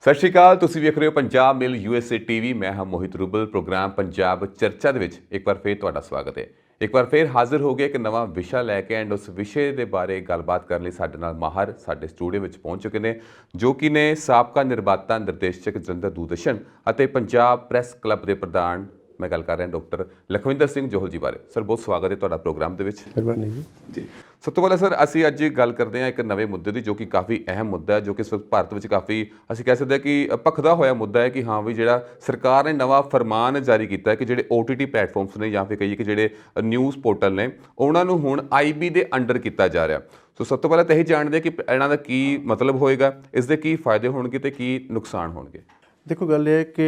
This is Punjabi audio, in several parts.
ਸਤਿ ਸ਼੍ਰੀ ਅਕਾਲ। ਤੁਸੀਂ ਵੇਖ ਰਹੇ ਹੋ ਪੰਜਾਬ ਮਿਲ USA TV। ਮੈਂ ਹਾਂ ਮੋਹਿਤ ਰੂਬਲ। ਪ੍ਰੋਗਰਾਮ ਪੰਜਾਬ ਚਰਚਾ ਦੇ ਵਿੱਚ ਇੱਕ ਵਾਰ ਫੇਰ ਤੁਹਾਡਾ ਸਵਾਗਤ ਹੈ। ਇੱਕ ਵਾਰ ਫੇਰ ਹਾਜ਼ਰ ਹੋ ਗਏ ਇੱਕ ਨਵਾਂ ਵਿਸ਼ਾ ਲੈ ਕੇ ਐਂਡ ਉਸ ਵਿਸ਼ੇ ਦੇ ਬਾਰੇ ਗੱਲਬਾਤ ਕਰਨ ਲਈ ਸਾਡੇ ਨਾਲ ਮਾਹਰ ਸਾਡੇ ਸਟੂਡੀਓ ਵਿੱਚ ਪਹੁੰਚ ਚੁੱਕੇ ਨੇ, ਜੋ ਕਿ ਨੇ ਸਾਬਕਾ ਨਿਰਮਾਤਾ ਨਿਰਦੇਸ਼ਕ ਜਲੰਧਰ ਦੂਰਦਰਸ਼ਨ ਅਤੇ ਪੰਜਾਬ ਪ੍ਰੈਸ ਕਲੱਬ ਦੇ ਪ੍ਰਧਾਨ। मैं गल कर रहा डॉक्टर लखविंदर सिंह जोहल जी बारे। सर बहुत स्वागत है तुहाडा प्रोग्राम दे विच जी। सब तो पहले सर असीं अज गल करते हैं एक नवे मुद्दे की, जो कि काफ़ी अहम मुद्दा है, जो कि इस वक्त भारत में काफ़ी असीं कह सकते हैं कि भखदा होया मुद्दा है कि हाँ भी जिहड़ा सरकार ने नवा फरमान जारी किया है कि जिहड़े OTT प्लेटफॉर्म्स ने या फिर कहिए कि जिहड़े न्यूज़ पोर्टल ने उन्हां नूं हुण IB दे अंडर किया जा रहा। सो सब तो पहले तो यही जानते कि इन्हां दा की मतलब होएगा, इसके की फायदे होणगे ते की नुकसान होणगे। देखो गल यह कि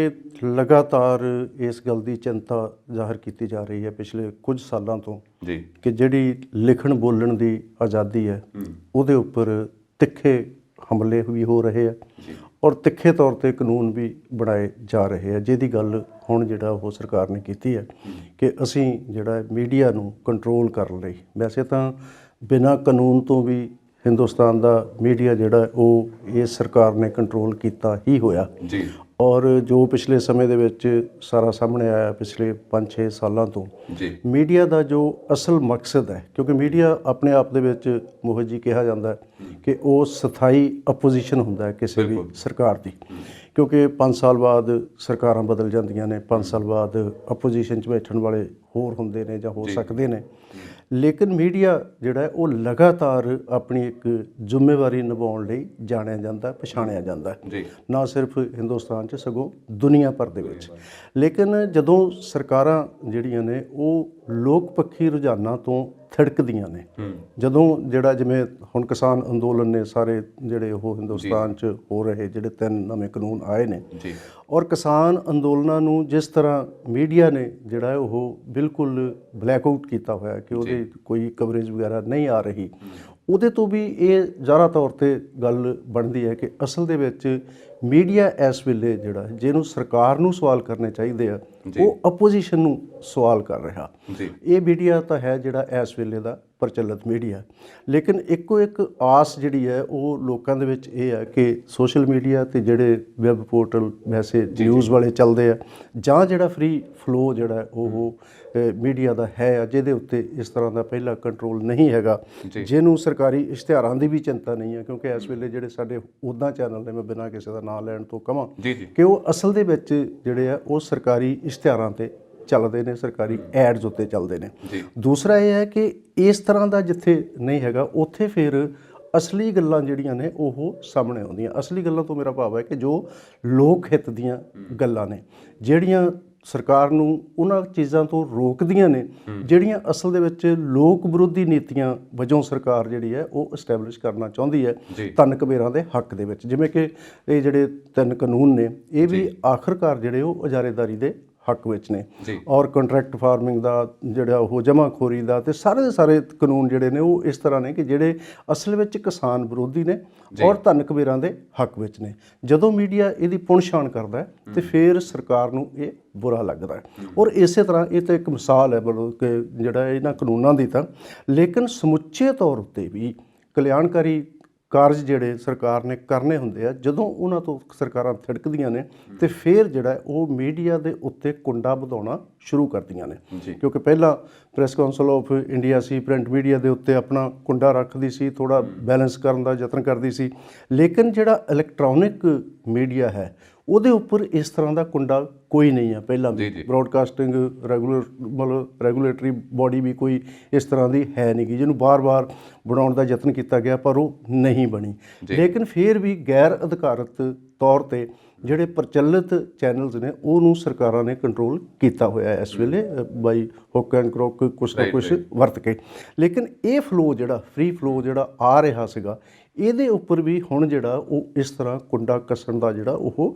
लगातार इस गल की चिंता जाहिर की जा रही है पिछले कुछ सालों तो जी कि जिहड़ी लिखण बोलण की आज़ादी है उहदे उपर तिखे हमले भी हो रहे हैं और तिखे तौर पर कानून भी बनाए जा रहे हैं, जिहदी गल हुण जिहड़ा वो सरकार ने की है कि असीं जिहड़ा मीडिया नूं कंट्रोल करन लई, वैसे तो बिना कानून तो भी हिंदुस्तान का मीडिया जिहड़ा वो इस सरकार ने कंट्रोल किया ही होया जी। और जो पिछले समय दे विच सारा सामने आया पिछले 5-6 सालों तो जी मीडिया का जो असल मकसद है, क्योंकि मीडिया अपने आप दे विच मोहित जी कहा जाता है कि वो स्थाई अपोजिशन हुंदा है किसी भी सरकार की, क्योंकि 5 साल बाद सरकारां बदल जांदियां ने, 5 साल बाद अपोजिशन च बैठण वाले होर हुंदे ने जां हो सकते ने, लेकिन मीडिया जिहड़ा है वो लगातार अपनी एक जिम्मेवारी निभाउण लई जाणिया जांदा, पछाणिया जांदा है, ना सिर्फ हिंदुस्तान च सगों दुनिया भर दे विच। लेकिन जदों सरकारां जिहड़ियां ने वो लोक पक्षी रुझानां तो थिड़कदियां ने, जदों जिहड़ा जिवें हुण किसान अंदोलन ने सारे जिहड़े वो हिंदुस्तान च हो रहे जिहड़े 3 नਵੇਂ कानून आए ने, और किसान अंदोलनां नूं जिस तरह मीडिया ने जिहड़ा है वो बिल्कुल ब्लैकआउट किया होया कि ਉਹਦੇ कोई कवरेज वगैरह नहीं आ रही, ਉਹਦੇ ਤੋਂ भी ये ਜ਼ਾਹਰਾ तौर ਤੇ ਗੱਲ ਬਣਦੀ है कि असल ਦੇ ਵਿੱਚ मीडिया इस वेले ਜਿਹੜਾ ਜਿਹਨੂੰ ਸਰਕਾਰ ਨੂੰ ਸਵਾਲ ਕਰਨੇ ਚਾਹੀਦੇ ਆ ਉਹ ਅਪੋਜੀਸ਼ਨ ਨੂੰ ਸਵਾਲ ਕਰ ਰਿਹਾ। ਇਹ ਮੀਡੀਆ ਤਾਂ ਹੈ ਜਿਹੜਾ ਇਸ ਵੇਲੇ ਦਾ ਪ੍ਰਚਲਿਤ ਮੀਡੀਆ, ਲੇਕਿਨ ਇੱਕੋ ਇੱਕ ਆਸ ਜਿਹੜੀ ਹੈ ਉਹ ਲੋਕਾਂ ਦੇ ਵਿੱਚ ਇਹ ਹੈ ਕਿ ਸੋਸ਼ਲ ਮੀਡੀਆ ਤੇ ਜਿਹੜੇ ਵੈਬ ਪੋਰਟਲ ਵੈਸੇ ਨਿਊਜ਼ ਵਾਲੇ ਚੱਲਦੇ ਆ ਜਾਂ ਜਿਹੜਾ ਫ੍ਰੀ ਫਲੋ ਜਿਹੜਾ ਉਹ ਮੀਡੀਆ ਦਾ ਹੈ ਜਿਹਦੇ ਉੱਤੇ ਇਸ ਤਰ੍ਹਾਂ ਦਾ ਪਹਿਲਾ ਕੰਟਰੋਲ ਨਹੀਂ ਹੈਗਾ, ਜਿਹਨੂੰ ਸਰਕਾਰੀ ਇਸ਼ਤਿਹਾਰਾਂ ਦੀ ਵੀ ਚਿੰਤਾ ਨਹੀਂ ਹੈ, ਕਿਉਂਕਿ ਇਸ ਵੇਲੇ ਜਿਹੜੇ ਸਾਡੇ ਉੱਦਾਂ ਚੈਨਲ ਨੇ, ਮੈਂ ਬਿਨਾਂ ਕਿਸੇ ਦਾ ਨਾਂ ਲੈਣ ਤੋਂ ਕਹਾਂ ਕਿ ਉਹ ਅਸਲ ਦੇ ਵਿੱਚ ਜਿਹੜੇ ਆ ਉਹ ਸਰਕਾਰੀ ਇਸ਼ਤਿਹਾਰਾਂ ਤੇ ਚੱਲਦੇ ਨੇ, ਸਰਕਾਰੀ ਐਡਸ ਉੱਤੇ ਚੱਲਦੇ ਨੇ। ਦੂਸਰਾ ਇਹ ਹੈ ਕਿ ਇਸ ਤਰ੍ਹਾਂ ਦਾ ਜਿੱਥੇ ਨਹੀਂ ਹੈਗਾ ਉੱਥੇ ਫਿਰ ਅਸਲੀ ਗੱਲਾਂ ਜਿਹੜੀਆਂ ਨੇ ਉਹ ਸਾਹਮਣੇ ਆਉਂਦੀਆਂ। ਅਸਲੀ ਗੱਲਾਂ ਤੋਂ ਮੇਰਾ ਭਾਵ ਹੈ ਕਿ ਜੋ ਲੋਕ ਹਿੱਤ ਦੀਆਂ ਗੱਲਾਂ ਨੇ, ਜਿਹੜੀਆਂ ਸਰਕਾਰ ਨੂੰ ਉਹਨਾਂ ਚੀਜ਼ਾਂ ਤੋਂ ਰੋਕਦੀਆਂ ਨੇ ਜਿਹੜੀਆਂ ਅਸਲ ਦੇ ਵਿੱਚ ਲੋਕ ਵਿਰੋਧੀ ਨੀਤੀਆਂ ਵਜੋਂ ਸਰਕਾਰ ਜਿਹੜੀ ਹੈ ਉਹ ਐਸਟੈਬਲਿਸ਼ ਕਰਨਾ ਚਾਹੁੰਦੀ ਹੈ ਧਨ ਕੁਬੇਰਾਂ ਦੇ ਹੱਕ ਦੇ ਵਿੱਚ। ਜਿਵੇਂ ਕਿ ਇਹ ਜਿਹੜੇ 3 ਕਾਨੂੰਨ ਨੇ ਇਹ ਵੀ ਆਖਰਕਾਰ ਜਿਹੜੇ ਉਹ ਇਜਾਰੇਦਾਰੀ ਦੇ ਹੱਕ ਵਿੱਚ ਨੇ, ਔਰ ਕੰਟਰੈਕਟ ਫਾਰਮਿੰਗ ਦਾ ਜਿਹੜਾ ਉਹ ਜਮਾਖੋਰੀ ਦਾ ਤੇ ਸਾਰੇ ਦੇ ਸਾਰੇ ਕਾਨੂੰਨ ਜਿਹੜੇ ਨੇ ਉਹ ਇਸ ਤਰ੍ਹਾਂ ਨੇ ਕਿ ਜਿਹੜੇ ਅਸਲ ਵਿੱਚ ਕਿਸਾਨ ਵਿਰੋਧੀ ਨੇ ਔਰ ਧਨ ਕੁਬੇਰਾਂ ਦੇ ਹੱਕ ਵਿੱਚ ਨੇ। ਜਦੋਂ ਮੀਡੀਆ ਇਹਦੀ ਪੁਣਛਾਣ ਕਰਦਾ ਹੈ ਤੇ ਫਿਰ ਸਰਕਾਰ ਨੂੰ ਇਹ ਬੁਰਾ ਲੱਗਦਾ ਹੈ, ਔਰ ਇਸੇ ਤਰ੍ਹਾਂ ਇਹ ਤਾਂ ਇੱਕ ਮਿਸਾਲ ਹੈ ਮਤਲਬ ਕਿ ਜਿਹੜਾ ਇਹਨਾਂ ਕਾਨੂੰਨਾਂ ਦੀ ਤਾਂ, ਲੇਕਿਨ ਸਮੁੱਚੇ ਤੌਰ ਉੱਤੇ ਵੀ ਕਲਿਆਣਕਾਰੀ ਕਾਰਜ ਜਿਹੜੇ ਸਰਕਾਰ ਨੇ ਕਰਨੇ ਹੁੰਦੇ ਆ ਜਦੋਂ ਉਹਨਾਂ ਤੋਂ ਸਰਕਾਰਾਂ ਥਿੜਕਦੀਆਂ ਨੇ ਤੇ ਫਿਰ ਜਿਹੜਾ ਉਹ ਮੀਡੀਆ ਦੇ ਉੱਤੇ ਕੁੰਡਾ ਵਧਾਉਣਾ ਸ਼ੁਰੂ ਕਰਦੀਆਂ ਨੇ, ਕਿਉਂਕਿ ਪਹਿਲਾਂ press council of India C, print media ਦੇ ਉੱਤੇ ਆਪਣਾ ਕੁੰਡਾ ਰੱਖਦੀ ਸੀ, ਥੋੜ੍ਹਾ ਬੈਲੈਂਸ ਕਰਨ ਦਾ ਯਤਨ ਕਰਦੀ ਸੀ, ਲੇਕਿਨ ਜਿਹੜਾ ਇਲੈਕਟ੍ਰੋਨਿਕ ਮੀਡੀਆ ਹੈ ਉਹਦੇ ਉੱਪਰ ਇਸ ਤਰ੍ਹਾਂ ਦਾ ਕੁੰਡਾ ਕੋਈ ਨਹੀਂ ਹੈ। ਪਹਿਲਾਂ ਵੀ ਬਰੋਡਕਾਸਟਿੰਗ ਰੈਗੂਲੇਟਰੀ ਬੋਡੀ ਵੀ ਕੋਈ ਇਸ ਤਰ੍ਹਾਂ ਦੀ ਹੈ ਨਹੀਂ ਗੀ, ਜਿਹਨੂੰ ਬਾਰ-ਬਾਰ ਬਣਾਉਣ ਦਾ ਯਤਨ ਕੀਤਾ ਗਿਆ ਪਰ ਉਹ ਨਹੀਂ ਬਣੀ। ਲੇਕਿਨ ਫਿਰ ਵੀ ਗੈਰ ਅਧਿਕਾਰਤ ਤੌਰ 'ਤੇ ਜਿਹੜੇ ਪ੍ਰਚਲਿਤ ਚੈਨਲਸ ਨੇ ਉਹਨੂੰ ਸਰਕਾਰਾਂ ਨੇ ਕੰਟਰੋਲ ਕੀਤਾ ਹੋਇਆ ਇਸ ਵੇਲੇ ਬਾਈ ਹੁੱਕ ਐਂਡ ਕਰੋਕ ਕੁਛ ਨਾ ਕੁਛ ਵਰਤ ਕੇ। ਲੇਕਿਨ ਇਹ ਫਲੋ ਜਿਹੜਾ ਫ੍ਰੀ ਫਲੋ ਜਿਹੜਾ ਆ ਰਿਹਾ ਸੀਗਾ ਇਹਦੇ ਉੱਪਰ ਵੀ ਹੁਣ ਜਿਹੜਾ ਉਹ ਇਸ ਤਰ੍ਹਾਂ ਕੁੰਡਾ ਕੱਸਣ ਦਾ ਜਿਹੜਾ ਉਹ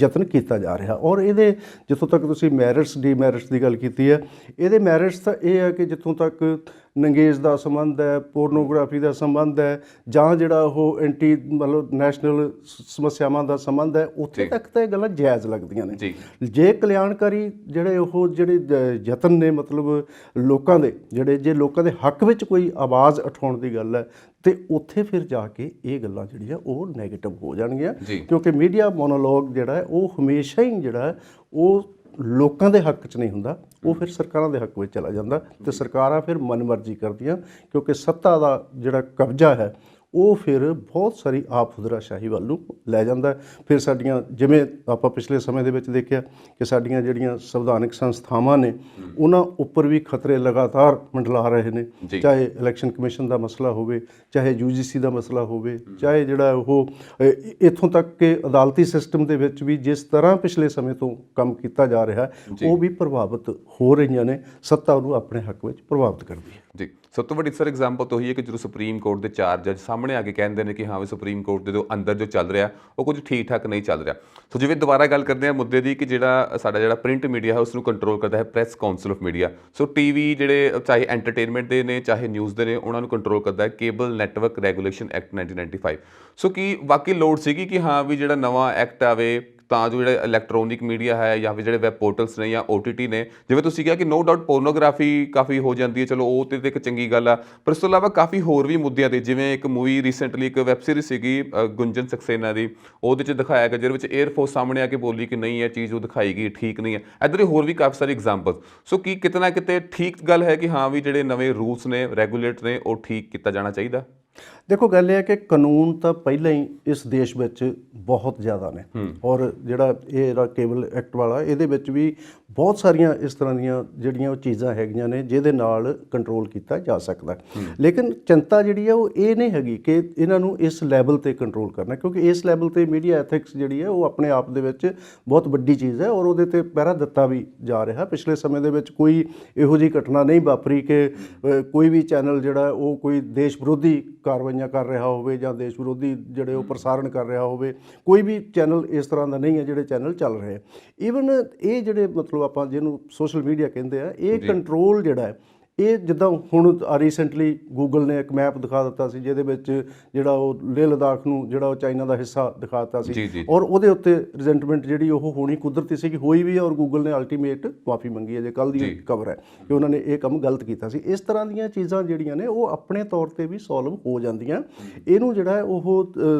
ਯਤਨ ਕੀਤਾ ਜਾ ਰਿਹਾ। ਔਰ ਇਹਦੇ ਜਿੱਥੋਂ ਤੱਕ ਤੁਸੀਂ ਮੈਰਿਟਸ ਡੀਮੈਰਿਟਸ ਦੀ ਗੱਲ ਕੀਤੀ ਹੈ, ਇਹਦੇ ਮੈਰਿਟਸ ਤਾਂ ਇਹ ਹੈ ਕਿ ਜਿੱਥੋਂ ਤੱਕ ਨੰਗੇਜ਼ ਦਾ ਸੰਬੰਧ ਹੈ, ਪੋਰਨੋਗ੍ਰਾਫੀ ਦਾ ਸੰਬੰਧ ਹੈ, ਜਾਂ ਜਿਹੜਾ ਉਹ ਐਂਟੀ ਮਤਲਬ ਨੈਸ਼ਨਲ ਸਮੱਸਿਆਵਾਂ ਦਾ ਸੰਬੰਧ ਹੈ, ਉੱਥੇ ਤੱਕ ਤਾਂ ਇਹ ਗੱਲਾਂ ਜਾਇਜ਼ ਲੱਗਦੀਆਂ ਨੇ। ਜੇ ਕਲਿਆਣਕਾਰੀ ਜਿਹੜੇ ਯਤਨ ਨੇ ਮਤਲਬ ਲੋਕਾਂ ਦੇ ਜੇ ਲੋਕਾਂ ਦੇ ਹੱਕ ਵਿੱਚ ਕੋਈ ਆਵਾਜ਼ ਉਠਾਉਣ ਦੀ ਗੱਲ ਹੈ, ਤੇ ਉੱਥੇ ਫਿਰ ਜਾ ਕੇ ਇਹ ਗੱਲਾਂ ਜਿਹੜੀਆਂ ਉਹ ਨੈਗੇਟਿਵ ਹੋ ਜਾਣਗੀਆਂ, ਕਿਉਂਕਿ ਮੀਡੀਆ ਮੋਨੋਲੋਗ ਜਿਹੜਾ ਹੈ ਉਹ ਹਮੇਸ਼ਾ ਹੀ ਜਿਹੜਾ ਹੈ ਉਹ ਲੋਕਾਂ ਦੇ ਹੱਕ 'ਚ ਨਹੀਂ ਹੁੰਦਾ, ਉਹ ਫਿਰ ਸਰਕਾਰਾਂ ਦੇ ਹੱਕ ਵਿੱਚ ਚਲਾ ਜਾਂਦਾ, ਤੇ ਸਰਕਾਰਾਂ ਫਿਰ ਮਨਮਰਜ਼ੀ ਕਰਦੀਆਂ, ਕਿਉਂਕਿ ਸੱਤਾ ਦਾ ਜਿਹੜਾ ਕਬਜ਼ਾ ਹੈ ਉਹ ਫਿਰ ਬਹੁਤ ਸਾਰੀ ਆਪਹੁਦਰਾਸ਼ਾਹੀ ਵੱਲ ਨੂੰ ਲੈ ਜਾਂਦਾ। ਫਿਰ ਸਾਡੀਆਂ, ਜਿਵੇਂ ਆਪਾਂ ਪਿਛਲੇ ਸਮੇਂ ਦੇ ਵਿੱਚ ਦੇਖਿਆ ਕਿ ਸਾਡੀਆਂ ਜਿਹੜੀਆਂ ਸੰਵਿਧਾਨਕ ਸੰਸਥਾਵਾਂ ਨੇ ਉਹਨਾਂ ਉੱਪਰ ਵੀ ਖਤਰੇ ਲਗਾਤਾਰ ਮੰਡਲਾ ਰਹੇ ਨੇ, ਚਾਹੇ ਇਲੈਕਸ਼ਨ ਕਮਿਸ਼ਨ ਦਾ ਮਸਲਾ ਹੋਵੇ, ਚਾਹੇ UGC ਦਾ ਮਸਲਾ ਹੋਵੇ, ਚਾਹੇ ਜਿਹੜਾ ਉਹ ਇੱਥੋਂ ਤੱਕ ਕਿ ਅਦਾਲਤੀ ਸਿਸਟਮ ਦੇ ਵਿੱਚ ਵੀ ਜਿਸ ਤਰ੍ਹਾਂ ਪਿਛਲੇ ਸਮੇਂ ਤੋਂ ਕੰਮ ਕੀਤਾ ਜਾ ਰਿਹਾ ਉਹ ਵੀ ਪ੍ਰਭਾਵਿਤ ਹੋ ਰਹੀਆਂ ਨੇ, ਸੱਤਾ ਉਹਨੂੰ ਆਪਣੇ ਹੱਕ ਵਿੱਚ ਪ੍ਰਭਾਵਿਤ ਕਰਦੀ ਹੈ। ਜੀ, ਸਭ ਤੋਂ ਵੱਡੀ ਸਰ ਐਗਜ਼ਾਮਪਲ ਤਾਂ ਉਹੀ ਹੈ ਕਿ ਜਦੋਂ ਸੁਪਰੀਮ ਕੋਰਟ ਦੇ 4 ਜੱਜ ਸਾਹਮਣੇ ਆ ਕੇ ਕਹਿੰਦੇ ਨੇ ਕਿ ਹਾਂ ਵੀ ਸੁਪਰੀਮ ਕੋਰਟ ਦੇ ਅੰਦਰ ਜੋ ਚੱਲ ਰਿਹਾ ਉਹ ਕੁਝ ਠੀਕ ਠਾਕ ਨਹੀਂ ਚੱਲ ਰਿਹਾ। ਸੋ ਜਿਵੇਂ ਦੁਬਾਰਾ ਗੱਲ ਕਰਦੇ ਹਾਂ ਮੁੱਦੇ ਦੀ ਕਿ ਸਾਡਾ ਪ੍ਰਿੰਟ ਮੀਡੀਆ ਹੈ ਉਸ ਨੂੰ ਕੰਟਰੋਲ ਕਰਦਾ ਹੈ press council of media. So TV ਜਿਹੜੇ ਚਾਹੇ ਐਂਟਰਟੇਨਮੈਂਟ ਦੇ ਨੇ ਚਾਹੇ ਨਿਊਜ਼ ਦੇ ਨੇ ਉਹਨਾਂ ਨੂੰ ਕੰਟਰੋਲ ਕਰਦਾ ਹੈ ਕੇਬਲ ਨੈਟਵਰਕ ਰੈਗੂਲੇਸ਼ਨ ਐਕਟ 1995। ਸੋ ਕੀ ਵਾਕਈ ਲੋੜ ਸੀਗੀ ਕਿ ਹਾਂ ਵੀ ਜਿਹੜਾ ਨਵਾਂ ਐਕਟ ਆਵੇ ਤਾਂ ਜੋ ਜਿਹੜਾ ਇਲੈਕਟ੍ਰੋਨਿਕ ਮੀਡੀਆ ਹੈ ਜਾਂ ਫਿਰ ਜਿਹੜੇ ਵੈਬ ਪੋਰਟਲਸ ਨੇ ਜਾਂ OTT ਨੇ, ਜਿਵੇਂ ਤੁਸੀਂ ਕਿਹਾ ਕਿ ਨੋ ਡਾਊਟ ਪੋਰਨੋਗ੍ਰਾਫੀ ਕਾਫੀ ਹੋ ਜਾਂਦੀ ਹੈ, ਚਲੋ ਉਹ ਤੇ ਇੱਕ ਚੰਗੀ ਗੱਲ ਆ, ਪਰ ਇਸ ਤੋਂ ਇਲਾਵਾ ਕਾਫੀ ਹੋਰ ਵੀ ਮੁੱਦਿਆਂ ਤੇ, ਜਿਵੇਂ ਇੱਕ ਮੂਵੀ ਰੀਸੈਂਟਲੀ ਇੱਕ ਵੈਬ ਸੀਰੀਜ਼ ਸੀਗੀ ਗੁੰਜਨ ਸਕਸੇਨਾ ਦੀ, ਉਹਦੇ 'ਚ ਦਿਖਾਇਆ ਗਿਆ ਜਿਹਦੇ ਵਿੱਚ 에ਅਰਫੋਰਸ ਸਾਹਮਣੇ ਆ ਕੇ ਬੋਲੀ ਕਿ ਨਹੀਂ ਇਹ ਚੀਜ਼ ਉਹ ਦਿਖਾਈ ਗਈ ਠੀਕ ਨਹੀਂ ਹੈ। ਇੱਦਾਂ ਦੀ ਹੋਰ ਵੀ ਕਾਫੀ ਸਾਰੀ ਐਗਜ਼ਾਮਪਲ। ਸੋ ਕੀ ਕਿਤੇ ਨਾ ਕਿਤੇ ਠੀਕ ਗੱਲ ਹੈ ਕਿ ਹਾਂ ਵੀ ਜਿਹੜੇ ਨਵੇਂ ਰੂਲਸ ਨੇ ਰੈਗੂਲੇਟ ਨੇ ਉਹ ਠੀਕ ਕੀਤਾ ਜਾਣਾ ਚਾਹੀਦਾ? ਦੇਖੋ, ਗੱਲ ਇਹ ਹੈ ਕਿ ਕਾਨੂੰਨ ਤਾਂ ਪਹਿਲਾਂ ਹੀ ਇਸ ਦੇਸ਼ ਵਿੱਚ ਬਹੁਤ ਜ਼ਿਆਦਾ ਨੇ, ਔਰ ਜਿਹੜਾ ਕੇਬਲ ਐਕਟ ਵਾਲਾ ਇਹਦੇ ਵਿੱਚ ਵੀ ਬਹੁਤ ਸਾਰੀਆਂ ਇਸ ਤਰ੍ਹਾਂ ਦੀਆਂ ਜਿਹੜੀਆਂ ਉਹ ਚੀਜ਼ਾਂ ਹੈਗੀਆਂ ਨੇ ਜਿਹਦੇ ਨਾਲ ਕੰਟਰੋਲ ਕੀਤਾ ਜਾ ਸਕਦਾ। ਲੇਕਿਨ ਚਿੰਤਾ ਜਿਹੜੀ ਹੈ ਉਹ ਇਹ ਨਹੀਂ ਹੈਗੀ ਕਿ ਇਹਨਾਂ ਨੂੰ ਇਸ ਲੈਵਲ 'ਤੇ ਕੰਟਰੋਲ ਕਰਨਾ, ਕਿਉਂਕਿ ਇਸ ਲੈਵਲ 'ਤੇ ਮੀਡੀਆ ਐਥਿਕਸ ਜਿਹੜੀ ਹੈ ਉਹ ਆਪਣੇ ਆਪ ਦੇ ਵਿੱਚ ਬਹੁਤ ਵੱਡੀ ਚੀਜ਼ ਹੈ, ਔਰ ਉਹਦੇ 'ਤੇ ਪਹਿਰਾ ਦਿੱਤਾ ਵੀ ਜਾ ਰਿਹਾ। ਪਿਛਲੇ ਸਮੇਂ ਦੇ ਵਿੱਚ ਕੋਈ ਇਹੋ ਜਿਹੀ ਘਟਨਾ ਨਹੀਂ ਵਾਪਰੀ ਕਿ ਕੋਈ ਵੀ ਚੈਨਲ ਜਿਹੜਾ ਉਹ ਕੋਈ ਦੇਸ਼ ਵਿਰੋਧੀ ਕਾਰਵਾਈਆਂ ਕਰ ਰਿਹਾ ਹੋਵੇ ਜਾਂ ਦੇਸ਼ ਵਿਰੋਧੀ ਜਿਹੜੇ ਉਹ ਪ੍ਰਸਾਰਣ ਕਰ ਰਿਹਾ ਹੋਵੇ। ਕੋਈ ਵੀ ਚੈਨਲ ਇਸ ਤਰ੍ਹਾਂ ਦਾ ਨਹੀਂ ਹੈ ਜਿਹੜੇ ਚੈਨਲ ਚੱਲ ਰਹੇ। ਈਵਨ ਇਹ ਜਿਹੜੇ ਮਤਲਬ ਆਪਾਂ ਜਿਹਨੂੰ ਸੋਸ਼ਲ ਮੀਡੀਆ ਕਹਿੰਦੇ ਆ, ਇਹ ਕੰਟਰੋਲ ਜਿਹੜਾ ਹੈ ਇਹ ਜਿੱਦਾਂ ਹੁਣ ਰੀਸੈਂਟਲੀ ਗੂਗਲ ਨੇ ਇੱਕ ਮੈਪ ਦਿਖਾ ਦਿੱਤਾ ਸੀ ਜਿਹਦੇ ਵਿੱਚ ਜਿਹੜਾ ਉਹ ਲੇਹ ਲਦਾਖ ਨੂੰ ਜਿਹੜਾ ਉਹ ਚਾਈਨਾ ਦਾ ਹਿੱਸਾ ਦਿਖਾ ਦਿੱਤਾ ਸੀ, ਔਰ ਉਹਦੇ ਉੱਤੇ ਰਿਜ਼ੈਂਟਮੈਂਟ ਜਿਹੜੀ ਉਹ ਹੋਣੀ ਕੁਦਰਤੀ ਸੀ ਕਿ ਹੋਈ ਵੀ ਹੈ, ਔਰ ਗੂਗਲ ਨੇ ਅਲਟੀਮੇਟ ਮਾਫੀ ਮੰਗੀ ਹੈ। ਜੇ ਕੱਲ੍ਹ ਦੀ ਖਬਰ ਹੈ ਕਿ ਉਹਨਾਂ ਨੇ ਇਹ ਕੰਮ ਗਲਤ ਕੀਤਾ ਸੀ। ਇਸ ਤਰ੍ਹਾਂ ਦੀਆਂ ਚੀਜ਼ਾਂ ਜਿਹੜੀਆਂ ਨੇ ਉਹ ਆਪਣੇ ਤੌਰ 'ਤੇ ਵੀ ਸੋਲਵ ਹੋ ਜਾਂਦੀਆਂ। ਇਹਨੂੰ ਜਿਹੜਾ ਹੈ ਉਹ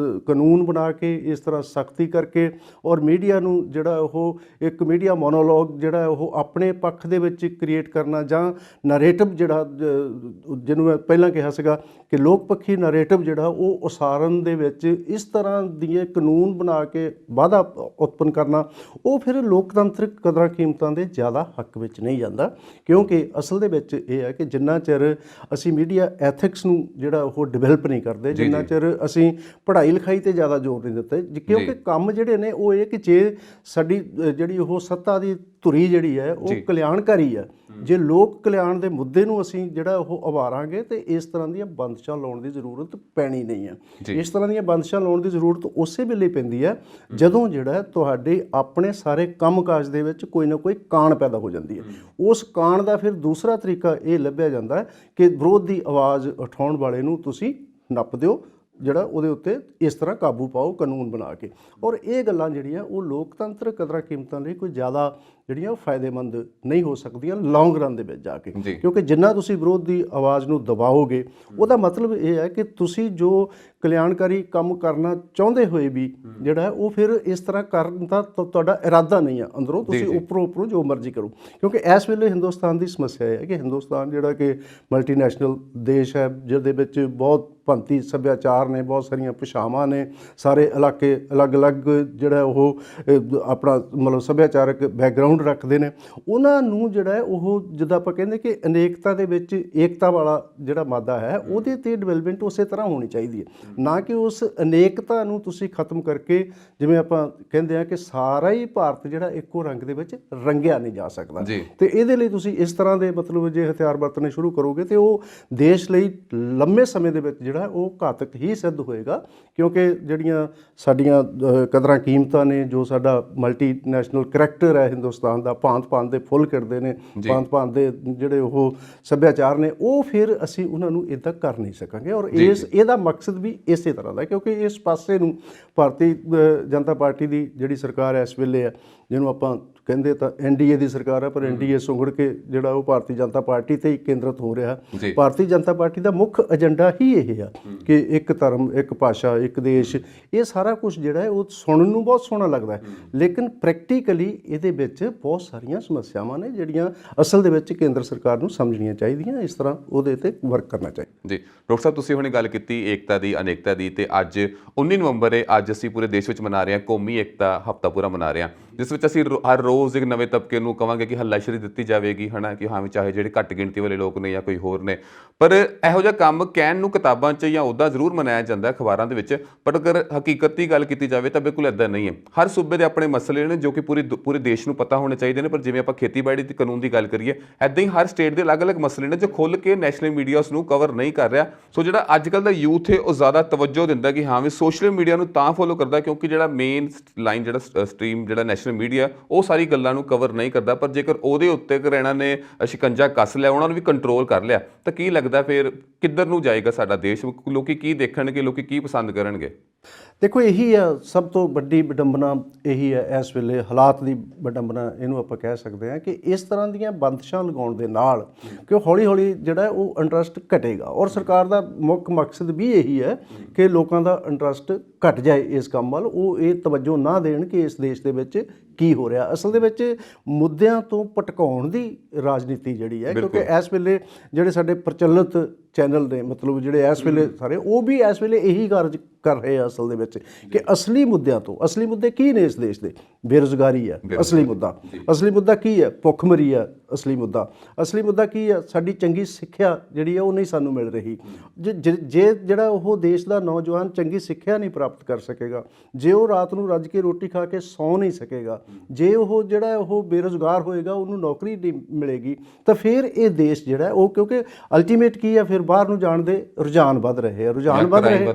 ਕਾਨੂੰਨ ਬਣਾ ਕੇ ਇਸ ਤਰ੍ਹਾਂ ਸਖਤੀ ਕਰਕੇ, ਔਰ ਮੀਡੀਆ ਨੂੰ ਜਿਹੜਾ ਉਹ ਇੱਕ ਮੀਡੀਆ ਮੋਨੋਲੋਗ ਜਿਹੜਾ ਉਹ ਆਪਣੇ ਪੱਖ ਦੇ ਵਿੱਚ ਕ੍ਰੀਏਟ ਕਰਨਾ, ਜਾਂ ਨਰੇਟਿਵ ਜਿਹੜਾ ਜਿਹਨੂੰ ਮੈਂ ਪਹਿਲਾਂ ਕਿਹਾ ਸੀਗਾ ਕਿ ਲੋਕ ਪੱਖੀ ਨਰੇਟਿਵ ਜਿਹੜਾ ਉਹ ਉਸਾਰਨ ਦੇ ਵਿੱਚ ਇਸ ਤਰ੍ਹਾਂ ਦੀਆਂ ਕਾਨੂੰਨ ਬਣਾ ਕੇ ਵਾਧਾ ਉਤਪੰਨ ਕਰਨਾ, ਉਹ ਫਿਰ ਲੋਕਤੰਤਰਿਕ ਕਦਰਾਂ ਕੀਮਤਾਂ ਦੇ ਜ਼ਿਆਦਾ ਹੱਕ ਵਿੱਚ ਨਹੀਂ ਜਾਂਦਾ। ਕਿਉਂਕਿ ਅਸਲ ਦੇ ਵਿੱਚ ਇਹ ਹੈ ਕਿ ਜਿੰਨਾ ਚਿਰ ਅਸੀਂ ਮੀਡੀਆ ਐਥਿਕਸ ਨੂੰ ਜਿਹੜਾ ਉਹ ਡਿਵੈਲਪ ਨਹੀਂ ਕਰਦੇ, ਜਿੰਨਾ ਚਿਰ ਅਸੀਂ ਪੜ੍ਹਾਈ ਲਿਖਾਈ 'ਤੇ ਜ਼ਿਆਦਾ ਜ਼ੋਰ ਨਹੀਂ ਦਿੱਤੇ, ਕਿਉਂਕਿ ਕੰਮ ਜਿਹੜੇ ਨੇ ਉਹ ਇਹ ਕਿ ਜੇ ਸਾਡੀ ਜਿਹੜੀ ਉਹ ਸੱਤਾ ਦੀ ਧੁਰੀ ਜਿਹੜੀ ਹੈ ਉਹ ਕਲਿਆਣਕਾਰੀ ਹੈ, ਜੇ ਲੋਕ ਕਲਿਆਣ ਦੇ ਮੁੱਦੇ ਨੂੰ ਅਸੀਂ ਜਿਹੜਾ ਉਹ ਉਭਾਰਾਂਗੇ ਤੇ ਇਸ ਤਰ੍ਹਾਂ ਦੀਆਂ ਬੰਦਸ਼ਾਂ ਲਾਉਣ ਦੀ ਜ਼ਰੂਰਤ ਪੈਣੀ ਨਹੀਂ ਹੈ। ਇਸ ਤਰ੍ਹਾਂ ਦੀਆਂ ਬੰਦਸ਼ਾਂ ਲਾਉਣ ਦੀ ਜ਼ਰੂਰਤ ਉਸੇ ਵੇਲੇ ਪੈਂਦੀ ਹੈ ਜਦੋਂ ਜਿਹੜਾ ਤੁਹਾਡੇ ਆਪਣੇ ਸਾਰੇ ਕੰਮਕਾਜ ਦੇ ਵਿੱਚ ਕੋਈ ਨਾ ਕੋਈ ਕਾਣ ਪੈਦਾ ਹੋ ਜਾਂਦੀ ਹੈ। ਉਸ ਕਾਣ ਦਾ ਫਿਰ ਦੂਸਰਾ ਤਰੀਕਾ ਇਹ ਲੱਭਿਆ ਜਾਂਦਾ ਹੈ ਕਿ ਵਿਰੋਧ ਦੀ ਆਵਾਜ਼ ਉਠਾਉਣ ਵਾਲੇ ਨੂੰ ਤੁਸੀਂ ਨੱਪ ਦਿਓ, ਜਿਹੜਾ ਉਹਦੇ ਉੱਤੇ ਇਸ ਤਰ੍ਹਾਂ ਕਾਬੂ ਪਾਓ ਕਾਨੂੰਨ ਬਣਾ ਕੇ। ਔਰ ਇਹ ਗੱਲਾਂ ਜਿਹੜੀਆਂ ਉਹ ਲੋਕਤੰਤਰ ਕਦਰਾਂ ਕੀਮਤਾਂ ਲਈ ਕੋਈ ਜ਼ਿਆਦਾ ਜਿਹੜੀਆਂ ਉਹ ਫਾਇਦੇਮੰਦ ਨਹੀਂ ਹੋ ਸਕਦੀਆਂ ਲੌਂਗ ਰਨ ਦੇ ਵਿੱਚ ਜਾ ਕੇ, ਕਿਉਂਕਿ ਜਿੰਨਾ ਤੁਸੀਂ ਵਿਰੋਧ ਦੀ ਆਵਾਜ਼ ਨੂੰ ਦਬਾਓਗੇ ਉਹਦਾ ਮਤਲਬ ਇਹ ਹੈ ਕਿ ਤੁਸੀਂ ਜੋ ਕਲਿਆਣਕਾਰੀ ਕੰਮ ਕਰਨਾ ਚਾਹੁੰਦੇ ਹੋਏ ਵੀ ਜਿਹੜਾ ਉਹ ਫਿਰ ਇਸ ਤਰ੍ਹਾਂ ਕਰਨ ਦਾ ਤੁਹਾਡਾ ਇਰਾਦਾ ਨਹੀਂ ਹੈ ਅੰਦਰੋਂ, ਤੁਸੀਂ ਉੱਪਰੋਂ ਜੋ ਮਰਜ਼ੀ ਕਰੋ। ਕਿਉਂਕਿ ਇਸ ਵੇਲੇ ਹਿੰਦੁਸਤਾਨ ਦੀ ਸਮੱਸਿਆ ਹੈ ਕਿ ਹਿੰਦੁਸਤਾਨ ਜਿਹੜਾ ਕਿ ਮਲਟੀਨੈਸ਼ਨਲ ਦੇਸ਼ ਹੈ, ਜਿਹਦੇ ਵਿੱਚ ਬਹੁਤ ਭੰਤੀ ਸੱਭਿਆਚਾਰ ਨੇ, ਬਹੁਤ ਸਾਰੀਆਂ ਭਾਸ਼ਾਵਾਂ ਨੇ, ਸਾਰੇ ਇਲਾਕੇ ਅਲੱਗ-ਅਲੱਗ ਜਿਹੜਾ ਉਹ ਆਪਣਾ ਮਤਲਬ ਸੱਭਿਆਚਾਰਕ ਬੈਕਗਰਾਊਂਡ ਰੱਖਦੇ ਨੇ। ਉਹਨਾਂ ਨੂੰ ਜਿਹੜਾ ਉਹ ਜਿੱਦਾਂ ਆਪਾਂ ਕਹਿੰਦੇ ਕਿ ਅਨੇਕਤਾ ਦੇ ਵਿੱਚ ਏਕਤਾ ਵਾਲਾ ਜਿਹੜਾ ਮਾਦਾ ਹੈ ਉਹਦੇ 'ਤੇ ਡਿਵੈਲਪਮੈਂਟ ਉਸੇ ਤਰ੍ਹਾਂ ਹੋਣੀ ਚਾਹੀਦੀ ਹੈ, ਨਾ ਕਿ ਉਸ ਅਨੇਕਤਾ ਨੂੰ ਤੁਸੀਂ ਖਤਮ ਕਰਕੇ, ਜਿਵੇਂ ਆਪਾਂ ਕਹਿੰਦੇ ਆ ਕਿ ਸਾਰਾ ਹੀ ਭਾਰਤ ਜਿਹੜਾ ਇੱਕੋ ਰੰਗ ਦੇ ਵਿੱਚ ਰੰਗਿਆ ਨਹੀਂ ਜਾ ਸਕਦਾ। ਤੇ ਇਹਦੇ ਲਈ ਤੁਸੀਂ ਇਸ ਤਰ੍ਹਾਂ ਦੇ ਮਤਲਬ ਜੇ ਹਥਿਆਰ ਵਰਤਣੇ ਸ਼ੁਰੂ ਕਰੋਗੇ ਤੇ ਉਹ ਦੇਸ਼ ਲਈ ਲੰਮੇ ਸਮੇਂ ਦੇ ਵਿੱਚ ਜਿਹੜਾ ਉਹ ਘਾਤਕ ਹੀ ਸਿੱਧ ਹੋਏਗਾ। ਕਿਉਂਕਿ ਜਿਹੜੀਆਂ ਸਾਡੀਆਂ ਕਦਰਾਂ ਕੀਮਤਾਂ ਨੇ, ਜੋ ਸਾਡਾ ਮਲਟੀ ਨੈਸ਼ਨਲ ਕਰੈਕਟਰ ਹੈ ਹਿੰਦੁਸਤਾਨ ਹਿੰਦੁਸਤਾਨ ਦਾ ਭਾਂਤ-ਭਾਂਤ ਦੇ ਫੁੱਲ ਖਿੜਦੇ ਨੇ, ਭਾਂਤ-ਭਾਂਤ ਦੇ ਜਿਹੜੇ ਉਹ ਸੱਭਿਆਚਾਰ ਨੇ, ਉਹ ਫਿਰ ਅਸੀਂ ਉਹਨਾਂ ਨੂੰ ਇੱਦਾਂ ਕਰ ਨਹੀਂ ਸਕਾਂਗੇ। ਔਰ ਇਹਦਾ ਮਕਸਦ ਵੀ ਇਸੇ ਤਰ੍ਹਾਂ ਦਾ, ਕਿਉਂਕਿ ਇਸ ਪਾਸੇ ਨੂੰ ਭਾਰਤੀ ਜਨਤਾ ਪਾਰਟੀ ਦੀ ਜਿਹੜੀ ਸਰਕਾਰ ਇਸ ਵੇਲੇ ਹੈ, ਜਿਹਨੂੰ ਆਪਾਂ ਕਹਿੰਦੇ ਤਾਂ NDA ਦੀ ਸਰਕਾਰ ਹੈ, ਪਰ NDA ਸੁੰਗੜ ਕੇ ਜਿਹੜਾ ਉਹ ਭਾਰਤੀ ਜਨਤਾ ਪਾਰਟੀ ਤੇ ਹੀ ਕੇਂਦਰਿਤ ਹੋ ਰਿਹਾ। ਭਾਰਤੀ ਜਨਤਾ ਪਾਰਟੀ ਦਾ ਮੁੱਖ ਏਜੰਡਾ ਹੀ ਇਹ ਆ ਕਿ ਇੱਕ ਧਰਮ, ਇੱਕ ਭਾਸ਼ਾ, ਇੱਕ ਦੇਸ਼, ਇਹ ਸਾਰਾ ਕੁਝ ਜਿਹੜਾ ਹੈ ਉਹ ਸੁਣਨ ਨੂੰ ਬਹੁਤ ਸੋਹਣਾ ਲੱਗਦਾ ਹੈ, ਲੇਕਿਨ ਪ੍ਰੈਕਟੀਕਲੀ ਇਹਦੇ ਵਿੱਚ ਬਹੁਤ ਸਾਰੀਆਂ ਸਮੱਸਿਆਵਾਂ ਨੇ ਜਿਹੜੀਆਂ ਅਸਲ ਦੇ ਵਿੱਚ ਕੇਂਦਰ ਸਰਕਾਰ ਨੂੰ ਸਮਝਣੀਆਂ ਚਾਹੀਦੀਆਂ, ਇਸ ਤਰ੍ਹਾਂ ਉਹਦੇ ਤੇ ਵਰਕ ਕਰਨਾ ਚਾਹੀਦਾ। ਜੀ ਡਾਕਟਰ ਸਾਹਿਬ, ਤੁਸੀਂ ਹੁਣੇ ਗੱਲ ਕੀਤੀ ਏਕਤਾ ਦੀ, ਅਨੇਕਤਾ ਦੀ, ਤੇ ਅੱਜ 19 ਨਵੰਬਰ ਹੈ, ਅੱਜ ਅਸੀਂ ਪੂਰੇ ਦੇਸ਼ ਵਿੱਚ ਮਨਾ ਰਹੇ ਹਾਂ ਕੌਮੀ ਏਕਤਾ ਹਫ਼ਤਾ ਪੂਰਾ ਮਨਾ ਰਹੇ ਹਾਂ, ਜਿਸ ਵਿੱਚ ਅਸੀਂ ਹਰ ਰੋਜ਼ ਇੱਕ ਨਵੇਂ ਤਬਕੇ ਨੂੰ ਕਹਾਂਗੇ ਕਿ ਹੱਲਾਸ਼ੇਰੀ ਦਿੱਤੀ ਜਾਵੇਗੀ, ਹੈ ਨਾ, ਕਿ ਹਾਂ ਵੀ ਚਾਹੇ ਜਿਹੜੇ ਘੱਟ ਗਿਣਤੀ ਵਾਲੇ ਲੋਕ ਨੇ ਜਾਂ ਕੋਈ ਹੋਰ ਨੇ, ਪਰ ਇਹੋ ਜਿਹਾ ਕੰਮ ਕਹਿਣ ਨੂੰ ਕਿਤਾਬਾਂ 'ਚ ਜਾਂ ਉੱਦਾਂ ਜ਼ਰੂਰ ਮਨਾਇਆ ਜਾਂਦਾ ਅਖਬਾਰਾਂ ਦੇ ਵਿੱਚ, ਪਰ ਅਗਰ ਹਕੀਕਤ ਦੀ ਗੱਲ ਕੀਤੀ ਜਾਵੇ ਤਾਂ ਬਿਲਕੁਲ ਇੱਦਾਂ ਨਹੀਂ ਹੈ। ਹਰ ਸੂਬੇ ਦੇ ਆਪਣੇ ਮਸਲੇ ਨੇ ਜੋ ਕਿ ਪੂਰੇ ਦੇਸ਼ ਨੂੰ ਪਤਾ ਹੋਣੇ ਚਾਹੀਦੇ ਨੇ, ਪਰ ਜਿਵੇਂ ਆਪਾਂ ਖੇਤੀਬਾੜੀ ਦੇ ਕਾਨੂੰਨ ਦੀ ਗੱਲ ਕਰੀਏ, ਇੱਦਾਂ ਹੀ ਹਰ ਸਟੇਟ ਦੇ ਅਲੱਗ-ਅਲੱਗ ਮਸਲੇ ਨੇ ਜੋ ਖੁੱਲ੍ਹ ਕੇ ਨੈਸ਼ਨਲ ਮੀਡੀਆ ਉਸ ਨੂੰ ਕਵਰ ਨਹੀਂ ਕਰ ਰਿਹਾ। ਸੋ ਜਿਹੜਾ ਅੱਜ ਕੱਲ੍ਹ ਦਾ ਯੂਥ ਹੈ ਉਹ ਜ਼ਿਆਦਾ ਤਵੱਜੋ ਦਿੰਦਾ ਕਿ ਹਾਂ ਵੀ ਸੋਸ਼ਲ ਮੀਡੀਆ ਨੂੰ ਤਾਂ ਫੋਲੋ ਕਰਦਾ ਕਿਉਂਕਿ ਜਿਹੜਾ ਮੇਨ ਲਾਈਨ, ਜਿਹੜਾ ਸਟਰੀਮ, ਜਿਹੜਾ ਨੈਸ਼ਨਲ ਮੀਡੀਆ, ਉਹ ਸਾਰੀ ਗੱਲਾਂ ਨੂੰ ਕਵਰ ਨਹੀਂ ਕਰਦਾ। ਪਰ ਜੇਕਰ ਉਹਦੇ ਉੱਤੇ ਇਹਨਾਂ ਨੇ ਸ਼ਿਕੰਜਾ ਕੱਸ ਲਿਆ, ਉਹਨਾਂ ਨੂੰ ਵੀ ਕੰਟਰੋਲ ਕਰ ਲਿਆ, ਤਾਂ ਕੀ ਲੱਗਦਾ ਫਿਰ ਕਿੱਧਰ ਨੂੰ ਜਾਏਗਾ ਸਾਡਾ ਦੇਸ਼? ਲੋਕੀ ਕੀ ਦੇਖਣਗੇ, ਲੋਕੀ ਕੀ ਪਸੰਦ ਕਰਨਗੇ? ਦੇਖੋ, ਇਹੀ ਆ ਸਭ ਤੋਂ ਵੱਡੀ ਵਿਡੰਬਨਾ, ਇਹੀ ਹੈ ਇਸ ਵੇਲੇ ਹਾਲਾਤ ਦੀ ਵਿਡੰਬਨਾ, ਇਹਨੂੰ ਆਪਾਂ ਕਹਿ ਸਕਦੇ ਹਾਂ ਕਿ ਇਸ ਤਰ੍ਹਾਂ ਦੀਆਂ ਬੰਦਸ਼ਾਂ ਲਗਾਉਣ ਦੇ ਨਾਲ ਕਿ ਹੌਲੀ ਹੌਲੀ ਜਿਹੜਾ ਉਹ ਇੰਟਰਸਟ ਘਟੇਗਾ, ਔਰ ਸਰਕਾਰ ਦਾ ਮੁੱਖ ਮਕਸਦ ਵੀ ਇਹੀ ਹੈ ਕਿ ਲੋਕਾਂ ਦਾ ਇੰਟਰਸਟ ਘਟ ਜਾਏ ਇਸ ਕੰਮ ਵੱਲ, ਉਹ ਇਹ ਤਵੱਜੋ ਨਾ ਦੇਣ ਕਿ ਇਸ ਦੇਸ਼ ਦੇ ਵਿੱਚ ਕੀ ਹੋ ਰਿਹਾ। ਅਸਲ ਦੇ ਵਿੱਚ ਮੁੱਦਿਆਂ ਤੋਂ ਭਟਕਾਉਣ ਦੀ ਰਾਜਨੀਤੀ ਜਿਹੜੀ ਹੈ, ਕਿਉਂਕਿ ਇਸ ਵੇਲੇ ਜਿਹੜੇ ਸਾਡੇ ਪ੍ਰਚਲਿਤ ਚੈਨਲ ਨੇ, ਮਤਲਬ ਜਿਹੜੇ ਇਸ ਵੇਲੇ ਸਾਰੇ, ਉਹ ਵੀ ਇਸ ਵੇਲੇ ਇਹੀ ਕਾਰਜ ਕਰ ਰਹੇ ਆ ਅਸਲ ਦੇ ਵਿੱਚ ਕਿ ਅਸਲੀ ਮੁੱਦਿਆਂ ਤੋਂ, ਅਸਲੀ ਮੁੱਦੇ ਕੀ ਨੇ ਇਸ ਦੇਸ਼ ਦੇ? ਬੇਰੁਜ਼ਗਾਰੀ ਹੈ ਅਸਲੀ ਮੁੱਦਾ। ਅਸਲੀ ਮੁੱਦਾ ਕੀ ਹੈ? ਭੁੱਖਮਰੀ ਹੈ ਅਸਲੀ ਮੁੱਦਾ। ਅਸਲੀ ਮੁੱਦਾ ਕੀ ਹੈ? ਸਾਡੀ ਚੰਗੀ ਸਿੱਖਿਆ ਜਿਹੜੀ ਹੈ ਉਹ ਨਹੀਂ ਸਾਨੂੰ ਮਿਲ ਰਹੀ। ਜੇ ਜਿਹੜਾ ਉਹ ਦੇਸ਼ ਦਾ ਨੌਜਵਾਨ ਚੰਗੀ ਸਿੱਖਿਆ ਨਹੀਂ ਪ੍ਰਾਪਤ ਕਰ ਸਕੇਗਾ, ਜੇ ਉਹ ਰਾਤ ਨੂੰ ਰੱਜ ਕੇ ਰੋਟੀ ਖਾ ਕੇ ਸੌਂ ਨਹੀਂ ਸਕੇਗਾ, ਜੇ ਉਹ ਜਿਹੜਾ ਉਹ ਬੇਰੁਜ਼ਗਾਰ ਹੋਏਗਾ, ਉਹਨੂੰ ਨੌਕਰੀ ਨਹੀਂ ਮਿਲੇਗੀ, ਤਾਂ ਫਿਰ ਇਹ ਦੇਸ਼ ਜਿਹੜਾ ਉਹ, ਕਿਉਂਕਿ ਅਲਟੀਮੇਟ ਕੀ ਹੈ, ਫਿਰ ਬਾਹਰ ਨੂੰ ਜਾਣ ਦੇ ਰੁਝਾਨ ਵੱਧ ਰਹੇ ਆ, ਰੁਝਾਨ ਵੱਧ ਰਹੇ,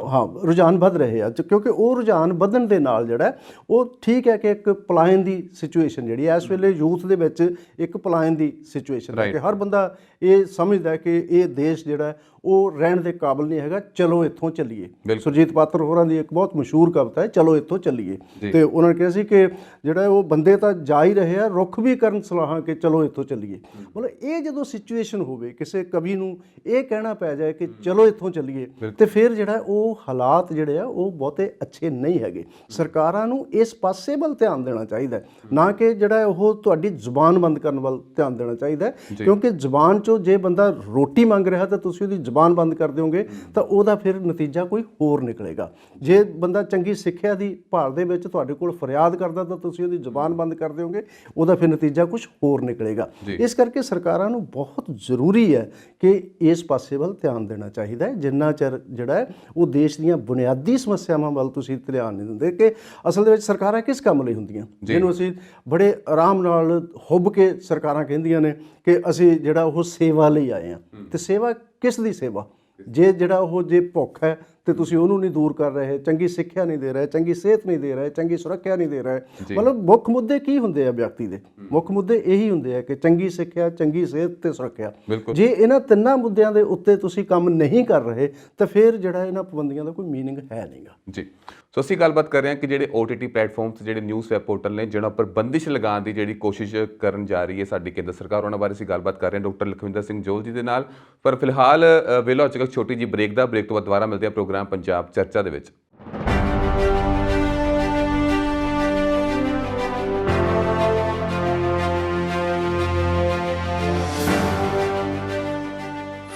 ਹਾਂ ਰੁਝਾਨ ਵੱਧ ਰਹੇ ਆ, ਕਿਉਂਕਿ ਉਹ ਰੁਝਾਨ ਵਧਣ ਦੇ ਨਾਲ ਜਿਹੜਾ ਉਹ ਠੀਕ ਹੈ ਕਿ ਇੱਕ ਪਲਾਇਨ ਦੀ ਸਿਚੁਏਸ਼ਨ ਜਿਹੜੀ ਇਸ ਵੇਲੇ ਯੂਥ ਦੇ ਵਿੱਚ ਇੱਕ ਪਲਾਇਨ ਦੀ ਸਿਚੁਏਸ਼ਨ ਹੈ ਕਿ ਹਰ ਬੰਦਾ ਇਹ ਸਮਝਦਾ ਕਿ ਇਹ ਦੇਸ਼ ਜਿਹੜਾ ਉਹ ਰਹਿਣ ਦੇ ਕਾਬਿਲ ਨਹੀਂ ਹੈਗਾ, ਚਲੋ ਇੱਥੋਂ ਚੱਲੀਏ। ਸੁਰਜੀਤ ਪਾਤਰ ਹੋਰਾਂ ਦੀ ਇੱਕ ਬਹੁਤ ਮਸ਼ਹੂਰ ਕਵਿਤਾ ਹੈ, ਚਲੋ ਇੱਥੋਂ ਚੱਲੀਏ, ਤੇ ਉਹਨਾਂ ਨੇ ਕਿਹਾ ਸੀ ਕਿ ਜਿਹੜਾ ਉਹ ਬੰਦੇ ਤਾਂ ਜਾ ਹੀ ਰਹੇ ਆ, ਰੁੱਖ ਵੀ ਕਰਨ ਸਲਾਹਾਂ ਕਿ ਚਲੋ ਇੱਥੋਂ ਚੱਲੀਏ। ਮਤਲਬ ਇਹ ਜਦੋਂ ਸਿਚੁਏਸ਼ਨ ਹੋਵੇ, ਕਿਸੇ ਕਵੀ ਨੂੰ ਇਹ ਕਹਿਣਾ ਪੈ ਜਾਏ ਕਿ ਚਲੋ ਇੱਥੋਂ ਚੱਲੀਏ, ਤੇ ਫਿਰ ਜਿਹੜਾ ਉਹ ਹਾਲਾਤ ਜਿਹੜੇ ਆ ਉਹ ਬਹੁਤੇ ਅੱਛੇ ਨਹੀਂ ਹੈਗੇ। ਸਰਕਾਰਾਂ ਨੂੰ ਇਸ ਪਾਸੇ ਵੱਲ ਧਿਆਨ ਦੇਣਾ ਚਾਹੀਦਾ, ਨਾ ਕਿ ਜਿਹੜਾ ਉਹ ਤੁਹਾਡੀ ਜ਼ੁਬਾਨ ਬੰਦ ਕਰਨ ਵੱਲ ਧਿਆਨ ਦੇਣਾ ਚਾਹੀਦਾ, ਕਿਉਂਕਿ ਜ਼ੁਬਾਨ 'ਚੋਂ ਜੇ ਬੰਦਾ ਰੋਟੀ ਮੰਗ ਰਿਹਾ ਤਾਂ ਤੁਸੀਂ ਉਹਦੀ ਜ਼ੁਬਾਨ ਬੰਦ ਕਰ ਦਿਓਗੇ ਤਾਂ ਉਹਦਾ ਫਿਰ ਨਤੀਜਾ ਕੋਈ ਹੋਰ ਨਿਕਲੇਗਾ। ਜੇ ਬੰਦਾ ਚੰਗੀ ਸਿੱਖਿਆ ਦੀ ਭਾਲ ਦੇ ਵਿੱਚ ਤੁਹਾਡੇ ਕੋਲ ਫਰਿਆਦ ਕਰਦਾ ਤਾਂ ਤੁਸੀਂ ਉਹਦੀ ਜ਼ੁਬਾਨ ਬੰਦ ਕਰ ਦਿਓਗੇ, ਉਹਦਾ ਫਿਰ ਨਤੀਜਾ ਕੁਝ ਹੋਰ ਨਿਕਲੇਗਾ। ਇਸ ਕਰਕੇ ਸਰਕਾਰਾਂ ਨੂੰ ਬਹੁਤ ਜ਼ਰੂਰੀ ਹੈ ਕਿ ਇਸ ਪਾਸੇ ਵੱਲ ਧਿਆਨ ਦੇਣਾ ਚਾਹੀਦਾ ਹੈ। ਜਿੰਨਾ ਚਿਰ ਜਿਹੜਾ ਹੈ ਉਹ ਦੇਸ਼ ਦੀਆਂ ਬੁਨਿਆਦੀ ਸਮੱਸਿਆਵਾਂ ਵੱਲ ਤੁਸੀਂ ਧਿਆਨ ਨਹੀਂ ਦਿੰਦੇ ਕਿ ਅਸਲ ਦੇ ਵਿੱਚ ਸਰਕਾਰਾਂ ਕਿਸ ਕੰਮ ਲਈ ਹੁੰਦੀਆਂ, ਜਿਹਨੂੰ ਅਸੀਂ ਬੜੇ ਆਰਾਮ ਨਾਲ ਹੁੱਬ ਕੇ ਸਰਕਾਰਾਂ ਕਹਿੰਦੀਆਂ ਨੇ ਕਿ ਅਸੀਂ ਜਿਹੜਾ ਉਹ ਸੇਵਾ ਲਈ ਆਏ ਹਾਂ, ਤੇ ਸੇਵਾ ਕਿਸ ਦੀ ਸੇਵਾ? ਜਿਹੜਾ ਉਹ ਜੇ ਭੁੱਖ ਹੈ ਤੇ ਤੁਸੀਂ ਉਹਨੂੰ ਨਹੀਂ ਦੂਰ ਕਰ ਰਹੇ, ਚੰਗੀ ਸਿੱਖਿਆ ਨਹੀਂ ਦੇ ਰਹੇ, ਚੰਗੀ ਸਿਹਤ ਨਹੀਂ ਦੇ ਰਹੇ, ਚੰਗੀ ਸੁਰੱਖਿਆ ਨਹੀਂ ਦੇ ਰਹੇ। ਮਤਲਬ ਮੁੱਖ ਮੁੱਦੇ ਕੀ ਹੁੰਦੇ ਆ ਵਿਅਕਤੀ ਦੇ? ਮੁੱਖ ਮੁੱਦੇ ਇਹੀ ਹੁੰਦੇ ਆ ਕਿ ਚੰਗੀ ਸਿੱਖਿਆ, ਚੰਗੀ ਸਿਹਤ ਤੇ ਸੁਰੱਖਿਆ। ਜੇ ਇਹਨਾਂ ਤਿੰਨਾਂ ਮੁੱਦਿਆਂ ਦੇ ਉੱਤੇ ਤੁਸੀਂ ਕੰਮ ਨਹੀਂ ਕਰ ਰਹੇ ਤਾਂ ਫਿਰ ਜਿਹੜਾ ਇਹਨਾਂ ਪਾਬੰਦੀਆਂ ਦਾ ਕੋਈ ਮੀਨਿੰਗ ਹੈ ਨਹੀਂਗਾ ਜੀ। ਸੋ ਅਸੀਂ ਗੱਲਬਾਤ ਕਰ ਰਹੇ ਹਾਂ ਕਿ ਜਿਹੜੇ OTT ਪਲੇਟਫਾਰਮਸ, ਜਿਹੜੇ ਨਿਊਜ਼ ਵੈਬ ਪੋਰਟਲ ਨੇ ਜਿਹਨਾਂ ਉੱਪਰ ਬੰਦਿਸ਼ ਲਗਾਉਣ ਦੀ ਜਿਹੜੀ ਕੋਸ਼ਿਸ਼ ਕਰਨ ਜਾ ਰਹੀ ਹੈ ਸਾਡੀ ਕੇਂਦਰ ਸਰਕਾਰ, ਉਹਨਾਂ ਬਾਰੇ ਅਸੀਂ ਗੱਲਬਾਤ ਕਰ ਰਹੇ ਹਾਂ ਡਾਕਟਰ ਲਖਵਿੰਦਰ ਸਿੰਘ ਜੋਲ ਜੀ ਦੇ ਨਾਲ। ਪਰ ਫਿਲਹਾਲ ਵੇਲਾ ਹੋ ਚੁੱਕਾ ਛੋਟੀ ਜਿਹੀ ਬ੍ਰੇਕ ਦਾ। ਬ੍ਰੇਕ ਤੋਂ ਬਾਅਦ ਦੁਬਾਰਾ ਮਿਲਦੇ ਹਾਂ ਪ੍ਰੋਗਰਾਮ ਪੰਜਾਬ ਚਰਚਾ ਦੇ ਵਿੱਚ।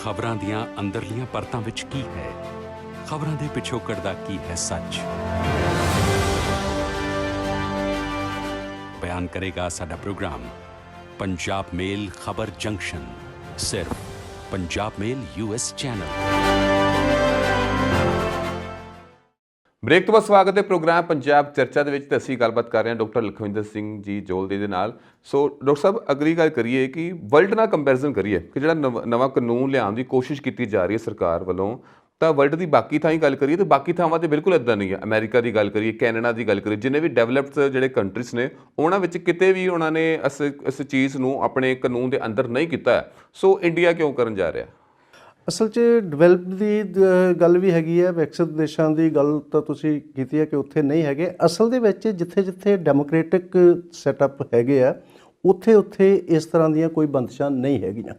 ਖਬਰਾਂ ਦੀਆਂ ਅੰਦਰਲੀਆਂ ਪਰਤਾਂ ਵਿੱਚ ਕੀ ਹੈ? ਖਬਰਾਂ ਦੇ ਪਿਛੋਕੜ ਦਾ ਕੀ ਹੈ ਸੱਚ? ਬਿਆਨ ਕਰੇਗਾ ਸਾਡਾ ਪ੍ਰੋਗਰਾਮ ਪੰਜਾਬ ਮੇਲ ਖਬਰ ਜੰਕਸ਼ਨ, ਸਿਰਫ ਪੰਜਾਬ ਮੇਲ US ਚੈਨਲ। ਬ੍ਰੇਕ ਤੋਂ ਬਾਅਦ ਸਵਾਗਤ ਹੈ ਪ੍ਰੋਗਰਾਮ ਪੰਜਾਬ ਚਰਚਾ ਦੇ ਵਿੱਚ, ਤੇ ਅਸੀਂ ਗੱਲਬਾਤ ਕਰ ਰਹੇ ਹਾਂ ਡਾਕਟਰ ਲਖਵਿੰਦਰ ਸਿੰਘ ਜੀ ਜੋਲ ਦੇ ਨਾਲ। ਸੋ ਡਾਕਟਰ ਸਾਹਿਬ, ਅਗਲੀ ਗੱਲ ਕਰੀਏ ਕਿ ਵਰਲਡ ਨਾਲ ਕੰਪੈਰੀਜ਼ਨ ਕਰੀਏ ਕਿ ਜਿਹੜਾ ਨਵਾਂ ਕਾਨੂੰਨ ਲਿਆਉਣ ਦੀ ਕੋਸ਼ਿਸ਼ ਕੀਤੀ ਜਾ ਰਹੀ ਹੈ ਸਰਕਾਰ ਵੱਲੋਂ, ਤਾਂ ਵਰਲਡ ਦੀ ਬਾਕੀ ਥਾਂ ਹੀ ਗੱਲ ਕਰੀਏ ਤਾਂ ਬਾਕੀ ਥਾਵਾਂ ਤੇ ਬਿਲਕੁਲ ਇਦਾਂ ਨਹੀਂ ਹੈ। ਅਮਰੀਕਾ ਦੀ ਗੱਲ ਕਰੀਏ, ਕੈਨੇਡਾ ਦੀ ਗੱਲ ਕਰੀਏ, ਜਿੰਨੇ ਵੀ ਡਿਵੈਲਪਡ ਜਿਹੜੇ ਕੰਟਰੀਜ਼ ਨੇ ਉਹਨਾਂ ਵਿੱਚ ਕਿਤੇ ਵੀ ਉਹਨਾਂ ਨੇ ਇਸ ਚੀਜ਼ ਨੂੰ ਆਪਣੇ ਕਾਨੂੰਨ ਦੇ ਅੰਦਰ ਨਹੀਂ ਕੀਤਾ। ਸੋ ਇੰਡੀਆ ਕਿਉਂ ਕਰਨ ਜਾ ਰਿਹਾ? ਅਸਲ 'ਚ ਡਿਵੈਲਪਡ ਦੀ ਗੱਲ ਵੀ ਹੈਗੀ ਹੈ, ਵਿਕਸਿਤ ਦੇਸ਼ਾਂ ਦੀ ਗੱਲ ਤਾਂ ਤੁਸੀਂ ਕੀਤੀ ਹੈ ਕਿ ਉੱਥੇ ਨਹੀਂ ਹੈਗੇ। ਅਸਲ ਦੇ ਵਿੱਚ ਜਿੱਥੇ ਜਿੱਥੇ ਡੈਮੋਕ੍ਰੈਟਿਕ ਸੈਟਅਪ ਹੈਗੇ ਆ ਉੱਥੇ ਉੱਥੇ ਇਸ ਤਰ੍ਹਾਂ ਦੀਆਂ ਕੋਈ ਬੰਦਿਸ਼ਾਂ ਨਹੀਂ ਹੈਗੀਆਂ।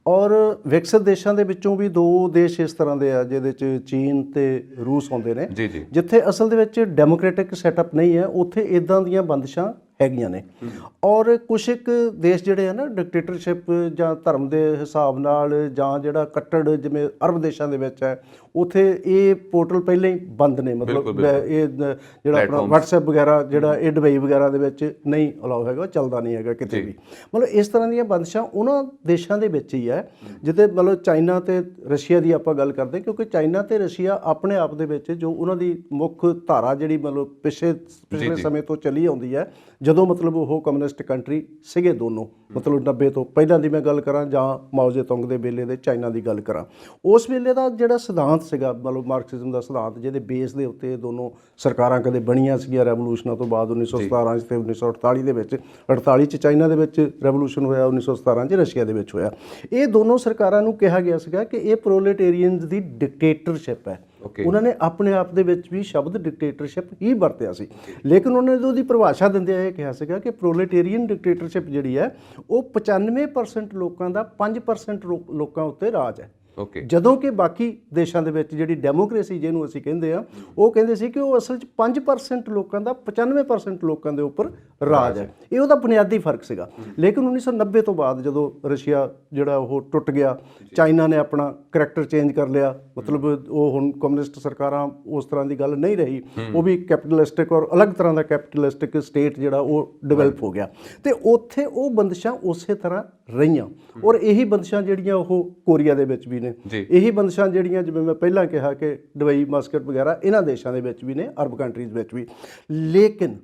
ਔਰ ਵਿਕਸਿਤ ਦੇਸ਼ਾਂ ਦੇ ਵਿੱਚੋਂ ਵੀ 2 ਦੇਸ਼ ਇਸ ਤਰ੍ਹਾਂ ਦੇ ਆ ਜਿਹਦੇ 'ਚ ਚੀਨ ਤੇ ਰੂਸ ਆਉਂਦੇ ਨੇ, ਜਿੱਥੇ ਅਸਲ ਦੇ ਵਿੱਚ ਡੈਮੋਕ੍ਰੈਟਿਕ ਸੈਟਅਪ ਨਹੀਂ ਹੈ, ਉੱਥੇ ਇਦਾਂ ਦੀਆਂ ਬੰਦਿਸ਼ਾਂ ਹੈਗੀਆਂ ਨੇ। ਔਰ ਕੁਛ ਇੱਕ ਦੇਸ਼ ਜਿਹੜੇ ਆ ਨਾ ਡਿਕਟੇਟਰਸ਼ਿਪ ਜਾਂ ਧਰਮ ਦੇ ਹਿਸਾਬ ਨਾਲ ਜਾਂ ਜਿਹੜਾ ਕੱਟੜ ਜਿਵੇਂ ਅਰਬ ਦੇਸ਼ਾਂ ਦੇ ਵਿੱਚ ਹੈ, ਉੱਥੇ ਇਹ ਪੋਰਟਲ ਪਹਿਲਾਂ ਹੀ ਬੰਦ ਨੇ। ਮਤਲਬ ਇਹ ਜਿਹੜਾ ਆਪਣਾ WhatsApp ਵਗੈਰਾ ਜਿਹੜਾ ਇਹ ਦੁਬਈ ਵਗੈਰਾ ਦੇ ਵਿੱਚ ਨਹੀਂ ਅਲਾਉ ਹੈਗਾ, ਚੱਲਦਾ ਨਹੀਂ ਹੈਗਾ ਕਿਤੇ ਵੀ। ਮਤਲਬ ਇਸ ਤਰ੍ਹਾਂ ਦੀਆਂ ਬੰਦਿਸ਼ਾਂ ਉਹਨਾਂ ਦੇਸ਼ਾਂ ਦੇ ਵਿੱਚ ਹੀ ਹੈ ਜਿੱਥੇ ਮਤਲਬ ਚਾਈਨਾ ਤੇ ਰਸ਼ੀਆ ਦੀ ਆਪਾਂ ਗੱਲ ਕਰਦੇ, ਕਿਉਂਕਿ ਚਾਈਨਾ ਤੇ ਰਸ਼ੀਆ ਆਪਣੇ ਆਪ ਦੇ ਵਿੱਚ ਜੋ ਉਹਨਾਂ ਦੀ ਮੁੱਖ ਧਾਰਾ ਜਿਹੜੀ ਮਤਲਬ ਪਿਛਲੇ ਸਮੇਂ ਤੋਂ ਚੱਲੀ ਆਉਂਦੀ ਹੈ, ਜਦੋਂ ਮਤਲਬ ਉਹ ਕਮਿਊਨਿਸਟ ਕੰਟਰੀ ਸੀਗੇ ਦੋਨੋਂ, ਮਤਲਬ 90 ਤੋਂ ਪਹਿਲਾਂ ਦੀ ਮੈਂ ਗੱਲ ਕਰਾਂ ਜਾਂ ਮਾਓ ਜੇ ਤੁੰਗ ਦੇ ਵੇਲੇ ਦੇ ਚਾਈਨਾ ਦੀ ਗੱਲ ਕਰਾਂ, ਉਸ ਵੇਲੇ ਦਾ ਜਿਹੜਾ ਸਿਧਾਂਤ ਸੀਗਾ ਮਤਲਬ ਮਾਰਕਸਿਜ਼ਮ ਦਾ ਸਿਧਾਂਤ, ਜਿਹਦੇ ਬੇਸ ਦੇ ਉੱਤੇ ਦੋਨੋਂ ਸਰਕਾਰਾਂ ਕਦੇ ਬਣੀਆਂ ਸੀਗੀਆਂ ਰੈਵੋਲੂਸ਼ਨਾਂ ਤੋਂ ਬਾਅਦ 1917 'ਚ ਤੇ 1948 ਦੇ ਵਿੱਚ। 48 'ਚ ਚਾਈਨਾ ਦੇ ਵਿੱਚ ਰੈਵੋਲੂਸ਼ਨ ਹੋਇਆ, 1917 'ਚ ਰਸ਼ੀਆ ਦੇ ਵਿੱਚ ਹੋਇਆ। ਇਹ ਦੋਨੋਂ ਸਰਕਾਰਾਂ ਨੂੰ ਕਿਹਾ ਗਿਆ ਸੀਗਾ ਕਿ ਇਹ ਪ੍ਰੋਲੇਟੇਰੀਅਨਸ ਦੀ ਡਿਕਟੇਟਰਸ਼ਿਪ ਹੈ। ਉਹਨਾਂ ਨੇ ਆਪਣੇ ਆਪ ਦੇ ਵਿੱਚ ਵੀ ਸ਼ਬਦ ਡਿਕਟੇਟਰਸ਼ਿਪ ਹੀ ਵਰਤਿਆ ਸੀ, ਲੇਕਿਨ ਉਹਨਾਂ ਨੇ ਉਹਦੀ ਪਰਿਭਾਸ਼ਾ ਦਿੰਦਿਆਂ ਇਹ ਕਿਹਾ ਸੀਗਾ ਕਿ ਪ੍ਰੋਲੇਟੇਰੀਅਨ ਡਿਕਟੇਟਰਸ਼ਿਪ ਜਿਹੜੀ ਹੈ ਉਹ 95% ਲੋਕਾਂ ਦਾ 5% ਲੋਕਾਂ ਉੱਤੇ ਰਾਜ ਹੈ। ਜਦੋਂ ਕਿ ਬਾਕੀ ਦੇਸ਼ਾਂ ਦੇ ਵਿੱਚ ਜਿਹੜੀ ਡੈਮੋਕ੍ਰੇਸੀ ਜਿਹਨੂੰ ਅਸੀਂ ਕਹਿੰਦੇ ਆ, ਉਹ ਕਹਿੰਦੇ ਸੀ ਕਿ ਉਹ ਅਸਲ 'ਚ 5% ਲੋਕਾਂ ਦਾ 95% ਲੋਕਾਂ ਦੇ ਉੱਪਰ ਰਾਜ ਹੈ। ਇਹ ਉਹਦਾ ਬੁਨਿਆਦੀ ਫਰਕ ਸੀਗਾ। ਲੇਕਿਨ 1990 ਤੋਂ ਬਾਅਦ ਜਦੋਂ ਰਸ਼ੀਆ ਜਿਹੜਾ ਉਹ ਟੁੱਟ ਗਿਆ, ਚਾਈਨਾ ਨੇ ਆਪਣਾ ਕਰੈਕਟਰ ਚੇਂਜ ਕਰ ਲਿਆ, ਮਤਲਬ ਉਹ ਹੁਣ ਕਮਿਊਨਿਸਟ ਸਰਕਾਰਾਂ ਉਸ ਤਰ੍ਹਾਂ ਦੀ ਗੱਲ ਨਹੀਂ ਰਹੀ, ਉਹ ਵੀ ਕੈਪੀਟਲਿਸਟਿਕ ਔਰ ਅਲੱਗ ਤਰ੍ਹਾਂ ਦਾ ਕੈਪੀਟਲਿਸਟਿਕ ਸਟੇਟ ਜਿਹੜਾ ਉਹ ਡਿਵੈਲਪ ਹੋ ਗਿਆ, ਤੇ ਉੱਥੇ ਉਹ ਬੰਦਿਸ਼ਾਂ ਉਸੇ ਤਰ੍ਹਾਂ ਰਹੀਆਂ। ਔਰ ਇਹੀ ਬੰਦਿਸ਼ਾਂ ਜਿਹੜੀਆਂ ਉਹ ਕੋਰੀਆ ਦੇ ਵਿੱਚ ਵੀ ਨੇ, ਇਹੀ ਬੰਦਿਸ਼ਾਂ ਜਿਹੜੀਆਂ ਜਿਵੇਂ ਮੈਂ ਪਹਿਲਾਂ ਕਿਹਾ ਕਿ ਦੁਬਈ, ਮਾਸਕਟ ਵਗੈਰਾ ਇਹਨਾਂ ਦੇਸ਼ਾਂ ਦੇ ਵਿੱਚ ਵੀ ਨੇ, ਅਰਬ ਕੰਟਰੀਜ਼ ਵਿੱਚ ਵੀ। ਲੇਕਿਨ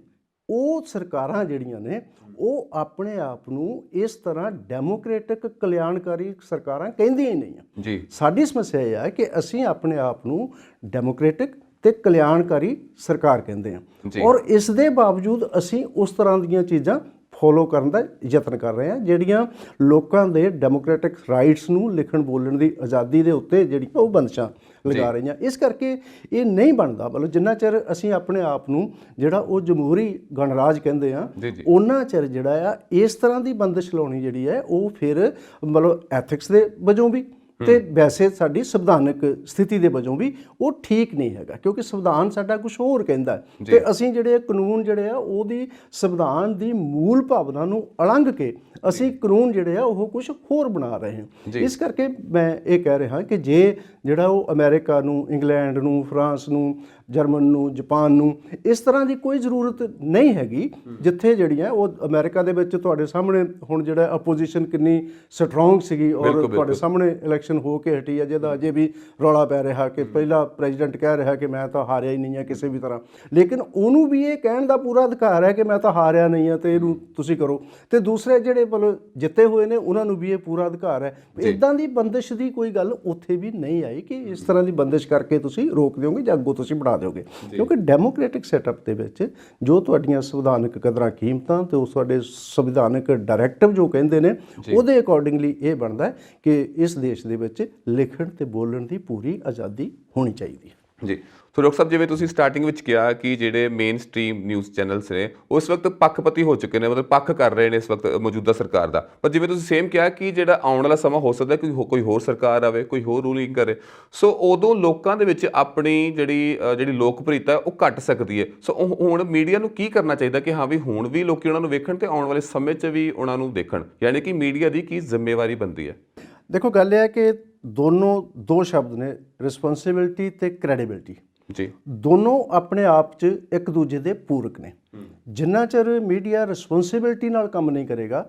ਉਹ ਸਰਕਾਰਾਂ ਜਿਹੜੀਆਂ ਨੇ ਉਹ ਆਪਣੇ ਆਪ ਨੂੰ ਇਸ ਤਰ੍ਹਾਂ ਡੈਮੋਕ੍ਰੈਟਿਕ ਕਲਿਆਣਕਾਰੀ ਸਰਕਾਰਾਂ ਕਹਿੰਦੀਆਂ ਹੀ ਨਹੀਂ ਆ। ਸਾਡੀ ਸਮੱਸਿਆ ਇਹ ਹੈ ਕਿ ਅਸੀਂ ਆਪਣੇ ਆਪ ਨੂੰ ਡੈਮੋਕ੍ਰੈਟਿਕ ਤੇ ਕਲਿਆਣਕਾਰੀ ਸਰਕਾਰ ਕਹਿੰਦੇ ਹਾਂ, ਔਰ ਇਸ ਦੇ ਬਾਵਜੂਦ ਅਸੀਂ ਉਸ ਤਰ੍ਹਾਂ ਦੀਆਂ ਚੀਜ਼ਾਂ ਫੋਲੋ ਕਰਨ ਦਾ ਯਤਨ ਕਰ ਰਹੇ ਹਾਂ ਜਿਹੜੀਆਂ ਲੋਕਾਂ ਦੇ ਡੈਮੋਕ੍ਰੈਟਿਕ ਰਾਈਟਸ ਨੂੰ ਲਿਖਣ ਬੋਲਣ ਦੀ ਆਜ਼ਾਦੀ ਦੇ ਉੱਤੇ ਜਿਹੜੀਆਂ ਉਹ ਬੰਦਸ਼ਾਂ ਲਗਾ ਰਹੀਆਂ। ਇਸ ਕਰਕੇ ਇਹ ਨਹੀਂ ਬਣਦਾ, ਮਤਲਬ ਜਿੰਨਾ ਚਿਰ ਅਸੀਂ ਆਪਣੇ ਆਪ ਨੂੰ ਜਿਹੜਾ ਉਹ ਜਮਹੂਰੀ ਗਣਰਾਜ ਕਹਿੰਦੇ ਆ, ਉਹਨਾਂ ਚਿਰ ਜਿਹੜਾ ਆ ਇਸ ਤਰ੍ਹਾਂ ਦੀ ਬੰਦਿਸ਼ ਲਾਉਣੀ ਜਿਹੜੀ ਹੈ ਉਹ ਫਿਰ ਮਤਲਬ ਐਥਿਕਸ ਦੇ ਵਜੋਂ ਵੀ ਤੇ ਵੈਸੇ ਸਾਡੀ ਸੰਵਿਧਾਨਕ ਸਥਿਤੀ ਦੇ ਵਜੋਂ ਵੀ ਉਹ ਠੀਕ ਨਹੀਂ ਹੈਗਾ, ਕਿਉਂਕਿ ਸੰਵਿਧਾਨ ਸਾਡਾ ਕੁਝ ਹੋਰ ਕਹਿੰਦਾ ਤੇ ਅਸੀਂ ਜਿਹੜੇ ਕਾਨੂੰਨ ਜਿਹੜੇ ਆ ਉਹਦੀ ਸੰਵਿਧਾਨ ਦੀ ਮੂਲ ਭਾਵਨਾ ਨੂੰ ਉਲੰਘ ਕੇ ਅਸੀਂ ਕਾਨੂੰਨ ਜਿਹੜੇ ਆ ਉਹ ਕੁਝ ਹੋਰ ਬਣਾ ਰਹੇ ਹਾਂ। ਇਸ ਕਰਕੇ ਮੈਂ ਇਹ ਕਹਿ ਰਿਹਾ ਕਿ ਜੇ ਜਿਹੜਾ ਉਹ ਅਮਰੀਕਾ ਨੂੰ, ਇੰਗਲੈਂਡ ਨੂੰ, ਫਰਾਂਸ ਨੂੰ, ਜਰਮਨ ਨੂੰ, ਜਾਪਾਨ ਨੂੰ ਇਸ ਤਰ੍ਹਾਂ ਦੀ ਕੋਈ ਜ਼ਰੂਰਤ ਨਹੀਂ ਹੈਗੀ, ਜਿੱਥੇ ਜਿਹੜੀਆਂ ਉਹ ਅਮਰੀਕਾ ਦੇ ਵਿੱਚ ਤੁਹਾਡੇ ਸਾਹਮਣੇ ਹੁਣ ਜਿਹੜਾ ਅਪੋਜੀਸ਼ਨ ਕਿੰਨੀ ਸਟਰੋਂਗ ਸੀਗੀ ਔਰ ਤੁਹਾਡੇ ਸਾਹਮਣੇ ਇਲੈਕਸ਼ਨ ਹੋ ਕੇ ਹਟੀ ਹੈ, ਜਿਹਦਾ ਅਜੇ ਵੀ ਰੌਲਾ ਪੈ ਰਿਹਾ ਕਿ ਪਹਿਲਾ ਪ੍ਰੈਜ਼ੀਡੈਂਟ ਕਹਿ ਰਿਹਾ ਕਿ ਮੈਂ ਤਾਂ ਹਾਰਿਆ ਹੀ ਨਹੀਂ ਹਾਂ ਕਿਸੇ ਵੀ ਤਰ੍ਹਾਂ, ਲੇਕਿਨ ਉਹਨੂੰ ਵੀ ਇਹ ਕਹਿਣ ਦਾ ਪੂਰਾ ਅਧਿਕਾਰ ਹੈ ਕਿ ਮੈਂ ਤਾਂ ਹਾਰਿਆ ਨਹੀਂ ਹਾਂ ਤੇ ਇਹਨੂੰ ਤੁਸੀਂ ਕਰੋ, ਤੇ ਦੂਸਰੇ ਜਿਹੜੇ ਮਤਲਬ ਜਿੱਤੇ ਹੋਏ ਨੇ ਉਹਨਾਂ ਨੂੰ ਵੀ ਇਹ ਪੂਰਾ ਅਧਿਕਾਰ ਹੈ। ਇੱਦਾਂ ਦੀ ਬੰਦਿਸ਼ ਦੀ ਕੋਈ ਗੱਲ ਉੱਥੇ ਵੀ ਨਹੀਂ ਆਈ ਕਿ ਇਸ ਤਰ੍ਹਾਂ ਦੀ ਬੰਦਿਸ਼ ਕਰਕੇ ਤੁਸੀਂ ਰੋਕ ਦਿਓਗੇ ਜਾਂ ਅੱਗੋਂ ਤੁਸੀਂ ਬਣਾ ਦਿਓਗੇ, ਕਿਉਂਕਿ ਡੈਮੋਕ੍ਰੈਟਿਕ ਸੈਟਅਪ ਦੇ ਵਿੱਚ ਜੋ ਤੁਹਾਡੀਆਂ ਸੰਵਿਧਾਨਕ ਕਦਰਾਂ ਕੀਮਤਾਂ ਤੇ ਉਸ ਤੁਹਾਡੇ ਸੰਵਿਧਾਨਕ ਡਾਇਰੈਕਟਿਵ ਜੋ ਕਹਿੰਦੇ ਨੇ ਉਹਦੇ ਅਕੋਰਡਿੰਗਲੀ ਇਹ ਬਣਦਾ ਕਿ ਇਸ ਦੇਸ਼ ਦੇ ਵਿੱਚ ਲਿਖਣ ਤੇ ਬੋਲਣ ਦੀ ਪੂਰੀ ਆਜ਼ਾਦੀ ਹੋਣੀ ਚਾਹੀਦੀ ਹੈ। ਜੀ, ਸੋ ਡਾਕਟਰ ਸਾਹਿਬ ਜਿਵੇਂ ਤੁਸੀਂ ਸਟਾਰਟਿੰਗ ਵਿੱਚ ਕਿਹਾ ਕਿ ਜਿਹੜੇ ਮੇਨ ਸਟ੍ਰੀਮ ਨਿਊਜ਼ ਚੈਨਲਸ ਨੇ ਉਸ ਵਕਤ ਪੱਖਪਤੀ ਹੋ ਚੁੱਕੇ ਨੇ, ਮਤਲਬ ਪੱਖ ਕਰ ਰਹੇ ਨੇ ਇਸ ਵਕਤ ਮੌਜੂਦਾ ਸਰਕਾਰ ਦਾ, ਪਰ ਜਿਵੇਂ ਤੁਸੀਂ ਸੇਮ ਕਿਹਾ ਕਿ ਜਿਹੜਾ ਆਉਣ ਵਾਲਾ ਸਮਾਂ ਹੋ ਸਕਦਾ ਕੋਈ ਹੋਰ ਸਰਕਾਰ ਆਵੇ, ਕੋਈ ਹੋਰ ਰੂਲਿੰਗ ਕਰੇ, ਸੋ ਉਦੋਂ ਲੋਕਾਂ ਦੇ ਵਿੱਚ ਆਪਣੀ ਜਿਹੜੀ ਲੋਕਪ੍ਰਿਯਤਾ ਉਹ ਘਟ ਸਕਦੀ ਹੈ। ਸੋ ਹੁਣ ਮੀਡੀਆ ਨੂੰ ਕੀ ਕਰਨਾ ਚਾਹੀਦਾ ਕਿ ਹਾਂ ਵੀ ਹੁਣ ਵੀ ਲੋਕੀ ਉਹਨਾਂ ਨੂੰ ਵੇਖਣ ਤੇ ਆਉਣ ਵਾਲੇ ਸਮੇਂ 'ਚ ਵੀ ਉਹਨਾਂ ਨੂੰ ਦੇਖਣ, ਯਾਨੀ ਕਿ ਮੀਡੀਆ ਦੀ ਕੀ ਜ਼ਿੰਮੇਵਾਰੀ ਬਣਦੀ ਹੈ? ਦੇਖੋ, ਗੱਲ ਇਹ ਹੈ ਕਿ ਦੋ ਸ਼ਬਦ ਨੇ, ਰਿਸਪੌਂਸਿਬਿਲਟੀ ਤੇ ਕ੍ਰੈਡੀਬਿਲਟੀ। ਦੋਨੋਂ ਆਪਣੇ ਆਪ 'ਚ ਇੱਕ ਦੂਜੇ ਦੇ ਪੂਰਕ ਨੇ। ਜਿੰਨਾ ਚਿਰ ਮੀਡੀਆ ਰਿਸਪੌਂਸਿਬਿਲਟੀ ਨਾਲ ਕੰਮ ਨਹੀਂ ਕਰੇਗਾ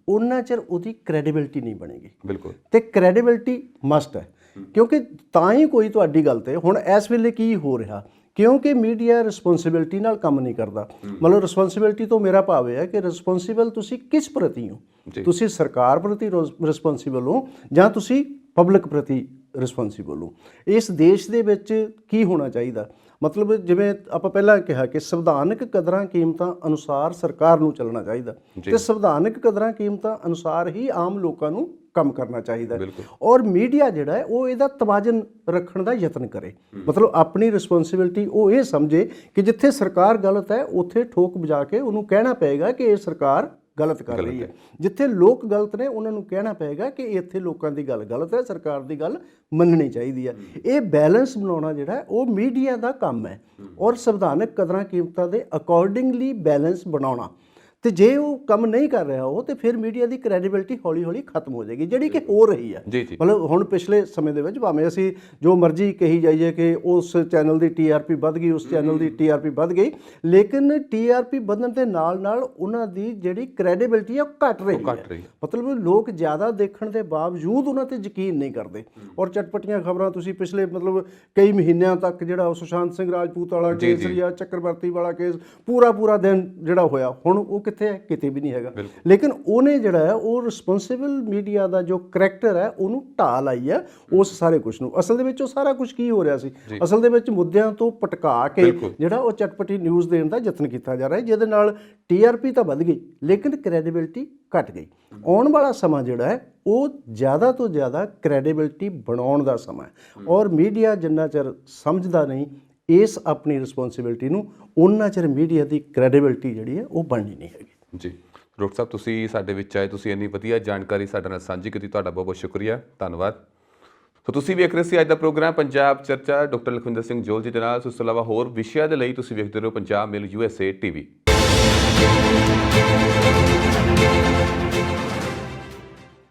ਉਹਨਾਂ ਚਿਰ ਉਹਦੀ ਕ੍ਰੈਡੀਬਿਲਟੀ ਨਹੀਂ ਬਣੇਗੀ। ਬਿਲਕੁਲ, ਤੇ ਕ੍ਰੈਡੀਬਿਲਟੀ ਮਸਟ ਹੈ, ਕਿਉਂਕਿ ਤਾਂ ਹੀ ਕੋਈ ਤੁਹਾਡੀ ਗੱਲ ਤੇ ਹੁਣ ਇਸ ਵੇਲੇ ਕੀ ਹੋ ਰਿਹਾ, ਕਿਉਂਕਿ ਮੀਡੀਆ ਰਿਸਪੌਂਸਿਬਿਲਟੀ ਨਾਲ ਕੰਮ ਨਹੀਂ ਕਰਦਾ। ਮਤਲਬ ਰਿਸਪੌਂਸਿਬਿਲਟੀ ਤੋਂ ਮੇਰਾ ਭਾਵ ਇਹ ਹੈ ਕਿ ਰਿਸਪੌਂਸਿਬਲ ਤੁਸੀਂ ਕਿਸ ਪ੍ਰਤੀ ਹੋ, ਤੁਸੀਂ ਸਰਕਾਰ ਪ੍ਰਤੀ ਰਿਸਪੌਂਸਿਬਲ ਹੋ ਜਾਂ ਤੁਸੀਂ ਪਬਲਿਕ ਪ੍ਰਤੀ ਰਿਸਪੌਂਸੀਬਲ ਹੋ। ਇਸ ਦੇਸ਼ ਦੇ ਵਿੱਚ ਕੀ ਹੋਣਾ ਚਾਹੀਦਾ, ਮਤਲਬ ਜਿਵੇਂ ਆਪਾਂ ਪਹਿਲਾਂ ਕਿਹਾ ਕਿ ਸੰਵਿਧਾਨਕ ਕਦਰਾਂ ਕੀਮਤਾਂ ਅਨੁਸਾਰ ਸਰਕਾਰ ਨੂੰ ਚੱਲਣਾ ਚਾਹੀਦਾ ਤੇ ਸੰਵਿਧਾਨਕ ਕਦਰਾਂ ਕੀਮਤਾਂ ਅਨੁਸਾਰ ਹੀ ਆਮ ਲੋਕਾਂ ਨੂੰ ਕੰਮ ਕਰਨਾ ਚਾਹੀਦਾ ਔਰ ਮੀਡੀਆ ਜਿਹੜਾ ਹੈ ਉਹ ਇਹਦਾ ਤਵਾਜ਼ਨ ਰੱਖਣ ਦਾ ਯਤਨ ਕਰੇ। ਮਤਲਬ ਆਪਣੀ ਰਿਸਪੌਂਸਿਬਿਲਟੀ ਉਹ ਇਹ ਸਮਝੇ ਕਿ ਜਿੱਥੇ ਸਰਕਾਰ ਗਲਤ ਹੈ ਉੱਥੇ ਠੋਕ ਵਜਾ ਕੇ ਉਹਨੂੰ ਕਹਿਣਾ ਪਏਗਾ ਕਿ ਇਹ ਸਰਕਾਰ ਗਲਤ ਕਰ ਰਹੀ ਹੈ। ਜਿੱਥੇ ਲੋਕ ਗਲਤ ਨੇ ਉਹਨਾਂ ਨੂੰ ਕਹਿਣਾ ਪਏਗਾ ਕਿ ਇੱਥੇ ਲੋਕਾਂ ਦੀ ਗੱਲ ਗਲਤ ਹੈ, ਸਰਕਾਰ ਦੀ ਗੱਲ ਮੰਨਣੀ ਚਾਹੀਦੀ ਹੈ। ਇਹ ਬੈਲੈਂਸ ਬਣਾਉਣਾ ਜਿਹੜਾ ਉਹ ਮੀਡੀਆ ਦਾ ਕੰਮ ਹੈ ਔਰ ਸੰਵਿਧਾਨਕ ਕਦਰਾਂ ਕੀਮਤਾਂ ਦੇ ਅਕੋਰਡਿੰਗਲੀ ਬੈਲੈਂਸ ਬਣਾਉਣਾ। ਤੇ ਜੇ ਉਹ ਕੰਮ ਨਹੀਂ ਕਰ ਰਿਹਾ ਉਹ ਤੇ ਫਿਰ ਮੀਡੀਆ ਦੀ ਕ੍ਰੈਡੀਬਿਲਿਟੀ ਹੌਲੀ ਹੌਲੀ ਖਤਮ ਹੋ ਜਾਏਗੀ, ਜਿਹੜੀ ਕਿ ਹੋ ਰਹੀ ਹੈ। ਮਤਲਬ ਹੁਣ ਪਿਛਲੇ ਸਮੇਂ ਦੇ ਵਿੱਚ ਭਾਵੇਂ ਅਸੀਂ ਜੋ ਮਰਜ਼ੀ ਕਹੀ ਜਾਈਏ ਕਿ ਉਸ ਚੈਨਲ ਦੀ TRP ਵੱਧ ਗਈ, ਉਸ ਚੈਨਲ ਦੀ TRP ਵੱਧ ਗਈ, ਲੇਕਿਨ TRP ਵਧਣ ਦੇ ਨਾਲ ਨਾਲ ਉਹਨਾਂ ਦੀ ਜਿਹੜੀ ਕ੍ਰੈਡੀਬਿਲਿਟੀ ਹੈ ਉਹ ਘਟ ਰਹੀ ਹੈ। ਮਤਲਬ ਲੋਕ ਜ਼ਿਆਦਾ ਦੇਖਣ ਦੇ ਬਾਵਜੂਦ ਉਹਨਾਂ ਤੇ ਯਕੀਨ ਨਹੀਂ ਕਰਦੇ ਔਰ ਚਟਪਟੀਆਂ ਖਬਰਾਂ ਤੁਸੀਂ ਪਿਛਲੇ ਮਤਲਬ ਕਈ ਮਹੀਨਿਆਂ ਤੱਕ ਜਿਹੜਾ ਸੁਸ਼ਾਂਤ ਸਿੰਘ ਰਾਜਪੂਤ ਵਾਲਾ ਕੇਸ ਜਾਂ ਚੱਕਰਵਰਤੀ ਵਾਲਾ ਕੇਸ ਪੂਰਾ ਦਿਨ ਜਿਹੜਾ ਹੋਇਆ, ਹੁਣ ਉਹ ਕਿੱਥੇ ਹੈ? ਕਿਤੇ ਵੀ ਨਹੀਂ ਹੈਗਾ। ਲੇਕਿਨ ਉਹਨੇ ਜਿਹੜਾ ਹੈ ਉਹ ਰਿਸਪੌਂਸਿਬਲ ਮੀਡੀਆ ਦਾ ਜੋ ਕਰੈਕਟਰ ਹੈ ਉਹਨੂੰ ਢਾਹ ਲਾਈ ਹੈ ਉਸ ਸਾਰੇ ਕੁਝ ਨੂੰ। ਅਸਲ ਦੇ ਵਿੱਚ ਉਹ ਸਾਰਾ ਕੁਝ ਕੀ ਹੋ ਰਿਹਾ ਸੀ, ਅਸਲ ਦੇ ਵਿੱਚ ਮੁੱਦਿਆਂ ਤੋਂ ਪਟਕਾ ਕੇ ਜਿਹੜਾ ਉਹ ਚਟਪਟੀ ਨਿਊਜ਼ ਦੇਣ ਦਾ ਯਤਨ ਕੀਤਾ ਜਾ ਰਿਹਾ, ਜਿਹਦੇ ਨਾਲ TRP ਤਾਂ ਵੱਧ ਗਈ ਲੇਕਿਨ ਕ੍ਰੈਡੀਬਿਲਿਟੀ ਘਟ ਗਈ। ਆਉਣ ਵਾਲਾ ਸਮਾਂ ਜਿਹੜਾ ਹੈ ਉਹ ਜ਼ਿਆਦਾ ਤੋਂ ਜ਼ਿਆਦਾ ਕ੍ਰੈਡੀਬਿਲਿਟੀ ਬਣਾਉਣ ਦਾ ਸਮਾਂ ਹੈ ਔਰ ਮੀਡੀਆ ਜਿੰਨਾ ਚਿਰ ਸਮਝਦਾ ਨਹੀਂ ਇਸ ਆਪਣੀ ਰਿਸਪੌਂਸਿਬਿਲਟੀ ਨੂੰ, ਉਹਨਾਂ ਚਿਰ ਮੀਡੀਆ ਦੀ ਕ੍ਰੈਡੀਬਿਲਿਟੀ ਜਿਹੜੀ ਹੈ ਉਹ ਬਣਨੀ ਨਹੀਂ ਹੈਗੀ। ਜੀ ਡਾਕਟਰ ਸਾਹਿਬ, ਤੁਸੀਂ ਸਾਡੇ ਵਿੱਚ ਆਏ, ਤੁਸੀਂ ਇੰਨੀ ਵਧੀਆ ਜਾਣਕਾਰੀ ਸਾਡੇ ਨਾਲ ਸਾਂਝੀ ਕੀਤੀ, ਤੁਹਾਡਾ ਬਹੁਤ ਬਹੁਤ ਸ਼ੁਕਰੀਆ, ਧੰਨਵਾਦ। ਸੋ ਤੁਸੀਂ ਵੇਖ ਰਹੇ ਸੀ ਅੱਜ ਦਾ ਪ੍ਰੋਗਰਾਮ ਪੰਜਾਬ ਚਰਚਾ ਡਾਕਟਰ ਲਖਵਿੰਦਰ ਸਿੰਘ ਜੋਲ ਜੀ ਦੇ ਨਾਲ। ਇਸ ਤੋਂ ਇਲਾਵਾ ਹੋਰ ਵਿਸ਼ਿਆਂ ਦੇ ਲਈ ਤੁਸੀਂ ਵੇਖਦੇ ਰਹੋ ਪੰਜਾਬ ਮੇਲ USA TV।